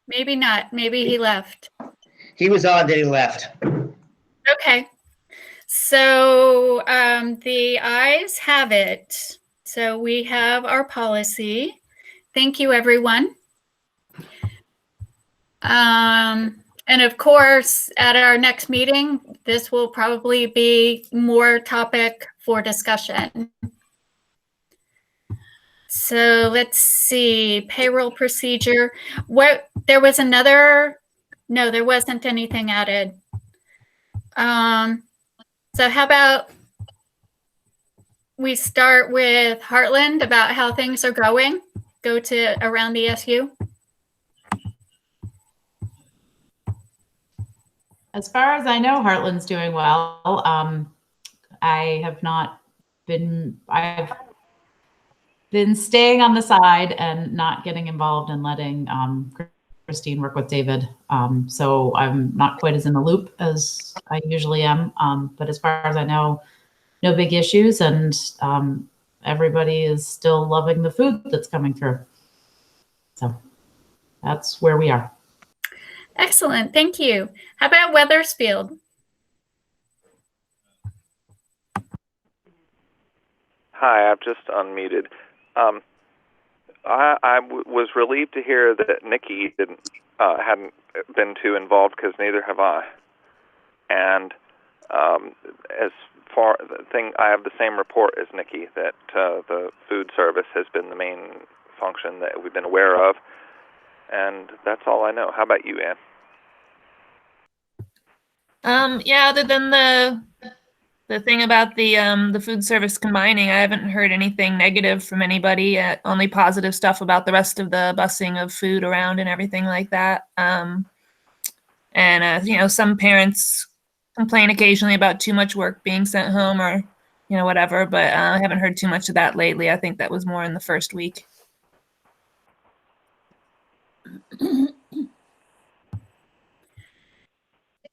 Maybe not. Maybe he left. He was on, then he left. Okay. So the ayes have it. So we have our policy. Thank you, everyone. And of course, at our next meeting, this will probably be more topic for discussion. So let's see, payroll procedure. There was another, no, there wasn't anything added. So how about we start with Heartland about how things are going? Go to around the SU. As far as I know, Heartland's doing well. I've been staying on the side and not getting involved and letting Christine work with David. So I'm not quite as in the loop as I usually am. But as far as I know, no big issues, and everybody is still loving the food that's coming through. So that's where we are. Excellent. Thank you. How about Wethersfield? Hi, I've just unmuted. I was relieved to hear that Nikki hadn't been too involved, because neither have I. And as far I have the same report as Nikki, that the food service has been the main function that we've been aware of, and that's all I know. How about you, Ann? Yeah, other than the thing about the food service combining, I haven't heard anything negative from anybody. Only positive stuff about the rest of the busing of food around and everything like that. Some parents complain occasionally about too much work being sent home, or whatever. But I haven't heard too much of that lately. I think that was more in the first week.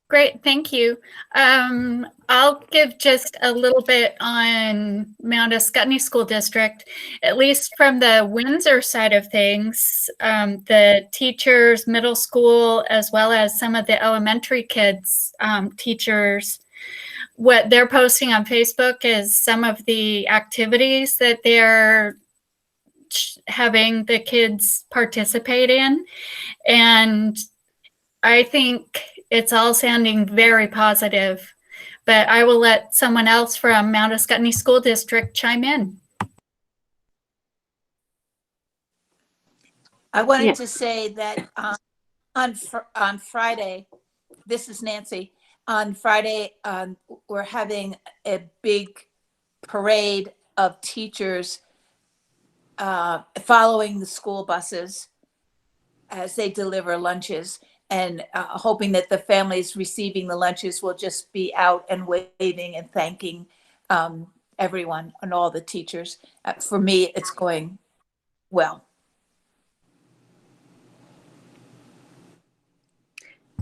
Great, thank you. I'll give just a little bit on Mount Ascutney School District, at least from the Windsor side of things. The teachers, middle school, as well as some of the elementary kids, teachers, what they're posting on Facebook is some of the activities that they're having the kids participate in. And I think it's all sounding very positive, but I will let someone else from Mount Ascutney School District chime in. I wanted to say that on Friday, this is Nancy, on Friday, we're having a big parade of teachers following the school buses as they deliver lunches, and hoping that the families receiving the lunches will just be out and waving and thanking everyone and all the teachers. For me, it's going well.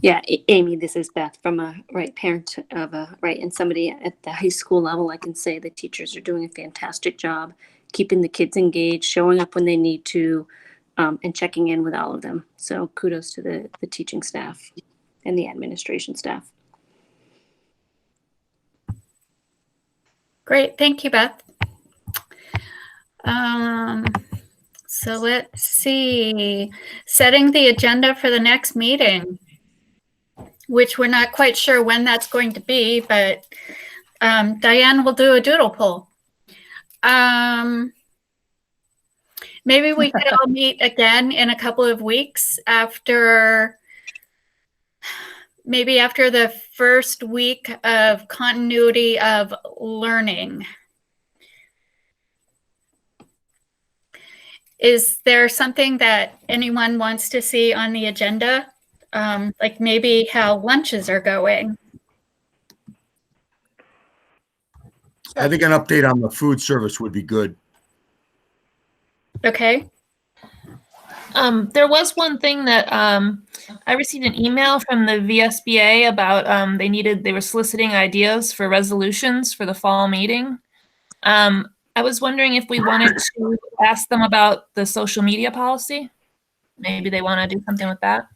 Yeah, Amy, this is Beth from a parent of a and somebody at the high school level. I can say the teachers are doing a fantastic job keeping the kids engaged, showing up when they need to, and checking in with all of them. So kudos to the teaching staff and the administration staff. Great, thank you, Beth. So let's see, setting the agenda for the next meeting, which we're not quite sure when that's going to be, but Diane will do a doodle poll. Maybe we could all meet again in a couple of weeks after the first week of continuity of learning. Is there something that anyone wants to see on the agenda? Like maybe how lunches are going? I think an update on the food service would be good. Okay. There was one thing that I received an email from the VSBA about they were soliciting ideas for resolutions for the fall meeting. I was wondering if we wanted to ask them about the social media policy. Maybe they want to do something with that.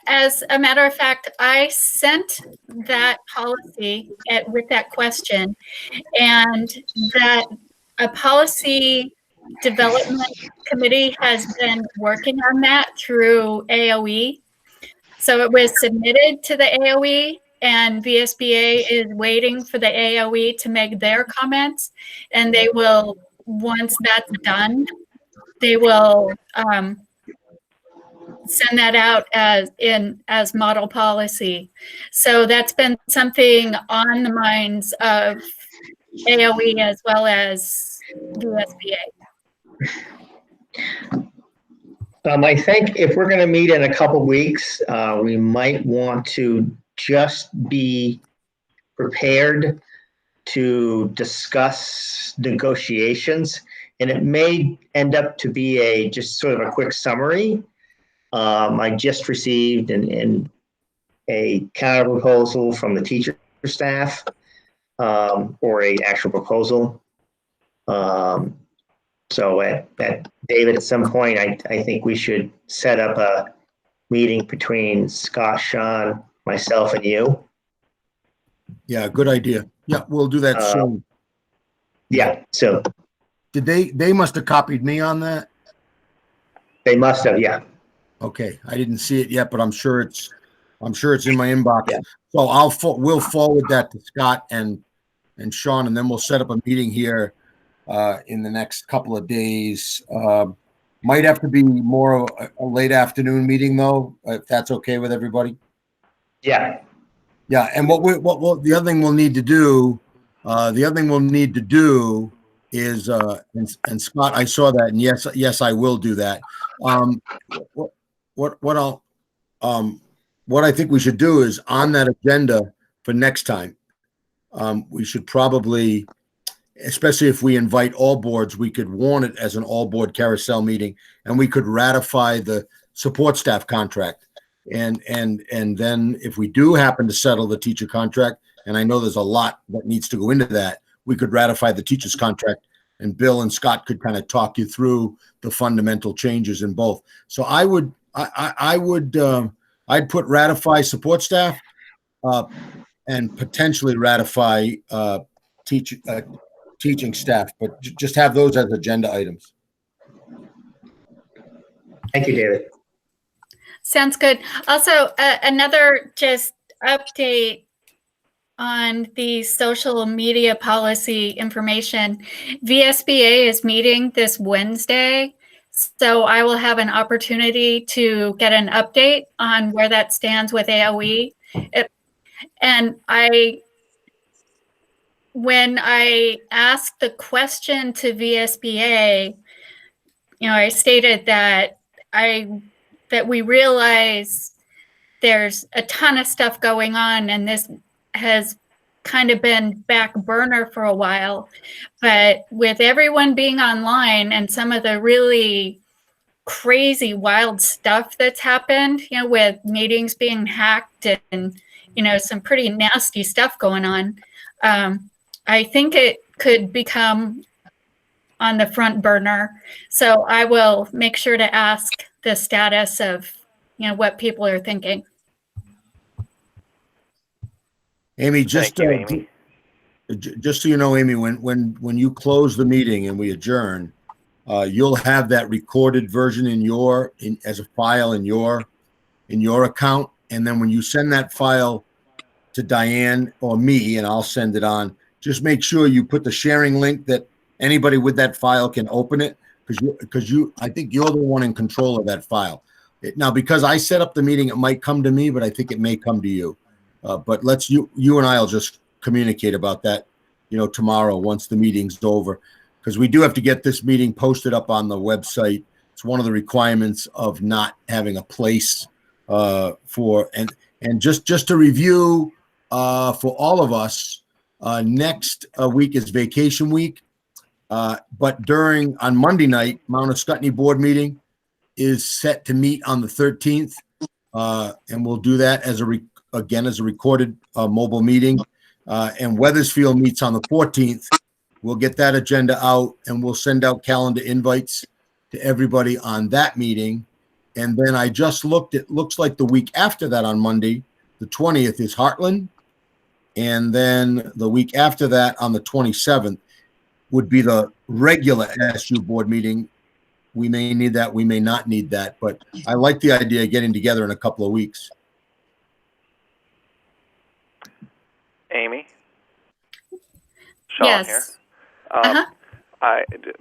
As a matter of fact, I sent that policy with that question, and that a policy development committee has been working on that through AOE. So it was submitted to the AOE, and VSBA is waiting for the AOE to make their comments, and they will, once that's done, they will send that out as model policy. So that's been something on the minds of AOE as well as VSBA. I think if we're going to meet in a couple weeks, we might want to just be prepared to discuss negotiations, and it may end up to be just sort of a quick summary. I just received a counter proposal from the teacher staff, or a actual proposal So David, at some point, I think we should set up a meeting between Scott, Sean, myself, and you. Yeah, good idea. Yeah, we'll do that soon. Yeah, so Did they must have copied me on that? they must have, yeah. Okay, I didn't see it yet, but I'm sure it's in my inbox. So we'll forward that to Scott and Sean, and then we'll set up a meeting here in the next couple of days. Might have to be more of a late afternoon meeting though, if that's okay with everybody. Yeah. Yeah, and what the other thing we'll need to do, is and Scott, I saw that, and yes, I will do that. What I think we should do is on that agenda for next time. We should probably, especially if we invite all boards, we could warn it as an all board carousel meeting, and we could ratify the support staff contract. And then if we do happen to settle the teacher contract, and I know there's a lot that needs to go into that, we could ratify the teacher's contract, and Bill and Scott could kind of talk you through the fundamental changes in both. So I'd put ratify support staff, and potentially ratify teaching staff, but just have those as agenda items. Thank you, David. Sounds good. Also, another just update on the social media policy information. VSBA is meeting this Wednesday, so I will have an opportunity to get an update on where that stands with AOE. When I asked the question to VSBA, I stated that we realize there's a ton of stuff going on, and this has kind of been back burner for a while. But with everyone being online and some of the really crazy, wild stuff that's happened, with meetings being hacked and, some pretty nasty stuff going on, I think it could become on the front burner. So I will make sure to ask the status of, what people are thinking. Amy, just Thank you, Amy. Just so you know, Amy, when you close the meeting and we adjourn, you'll have that recorded version as a file in your account, and then when you send that file to Diane or me, and I'll send it on, just make sure you put the sharing link that anybody with that file can open it, because I think you're the one in control of that file. Now, because I set up the meeting, it might come to me, but I think it may come to you. But you and I'll just communicate about that, tomorrow once the meeting's over, because we do have to get this meeting posted up on the website. It's one of the requirements of not having a place for, and just to review for all of us, next week is vacation week. But on Monday night, Mount Escutney board meeting is set to meet on the 13th. And we'll do that as a recorded mobile meeting. And Weathersfield meets on the 14th. We'll get that agenda out, and we'll send out calendar invites to everybody on that meeting. And then I just looked, it looks like the week after that on Monday, the 20th is Heartland. And then the week after that on the 27th would be the regular SU board meeting. We may need that, we may not need that, but I like the idea of getting together in a couple of weeks. Amy? Sean Yes. here. Uh-huh.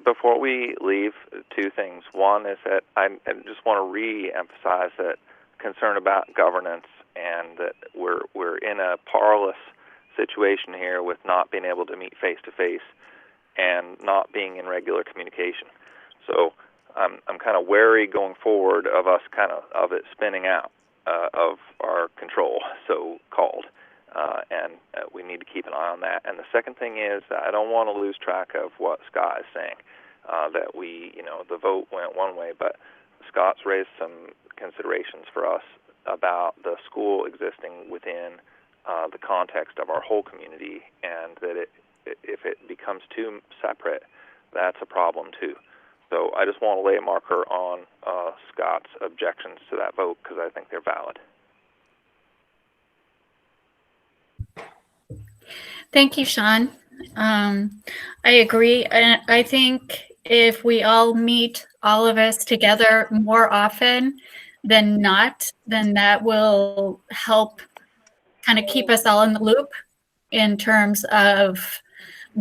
Before we leave, two things. One is that I just want to re-emphasize that concern about governance, and that we're in a parlous situation here with not being able to meet face-to-face and not being in regular communication. So I'm kind of wary going forward of us of it spinning out of our control, so-called. And we need to keep an eye on that. And the second thing is that I don't want to lose track of what Scott is saying, that the vote went one way, but Scott's raised some considerations for us about the school existing within the context of our whole community, and that if it becomes too separate, that's a problem too. So I just want to lay a marker on Scott's objections to that vote because I think they're valid. Thank you, Sean. I agree. And I think if we all meet, all of us together more often than not, then that will help kind of keep us all in the loop in terms of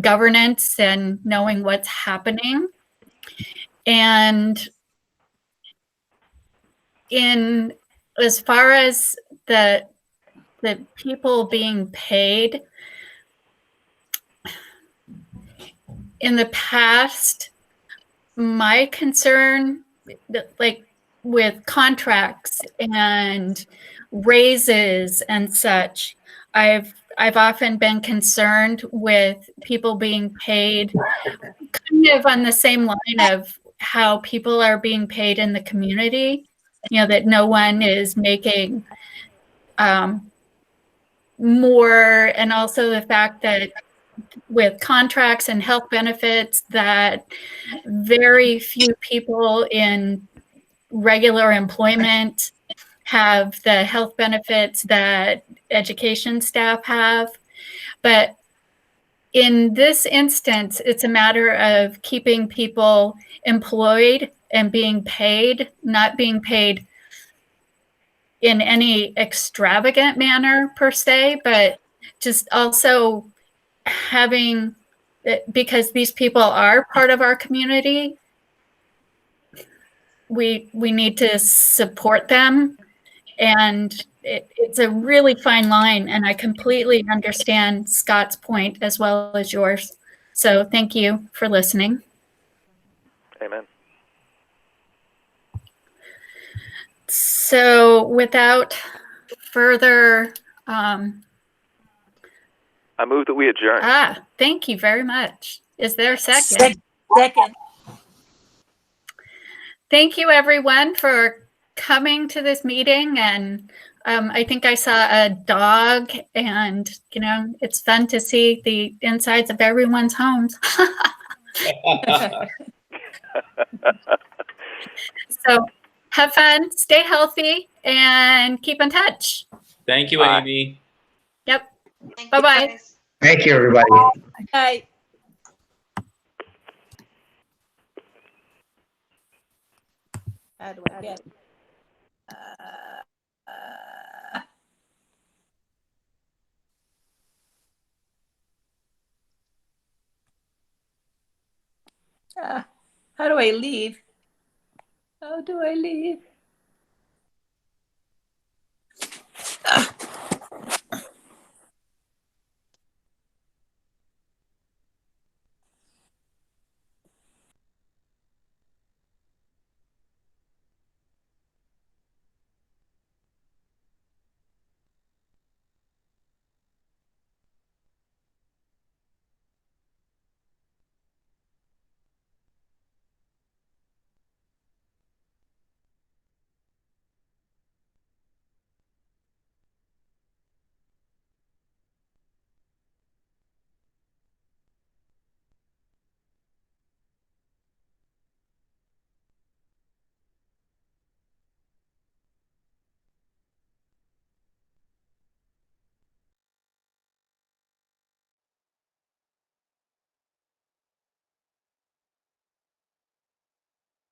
governance and knowing what's happening. And in as far as the people being paid, in the past, my concern, like with contracts and raises and such, I've often been concerned with people being paid kind of on the same line of how people are being paid in the community, you know, that no one is making more, and also the fact that with contracts and health benefits that very few people in regular employment have the health benefits that education staff have. But in this instance, it's a matter of keeping people employed and being paid, not being paid in any extravagant manner per se, but just also having, because these people are part of our community, we need to support them. And it's a really fine line, and I completely understand Scott's point as well as yours. So thank you for listening. Amen. So without further, I move that we adjourn. thank you very much. Is there a second? Second. Thank you, everyone, for coming to this meeting. And I think I saw a dog, and, you know, it's fun to see the insides of everyone's homes. So have fun, stay healthy, and keep in touch. Thank you, Amy. Yep. Bye-bye. Thank you, everybody. Bye. How do I get? How do I leave? How do I leave?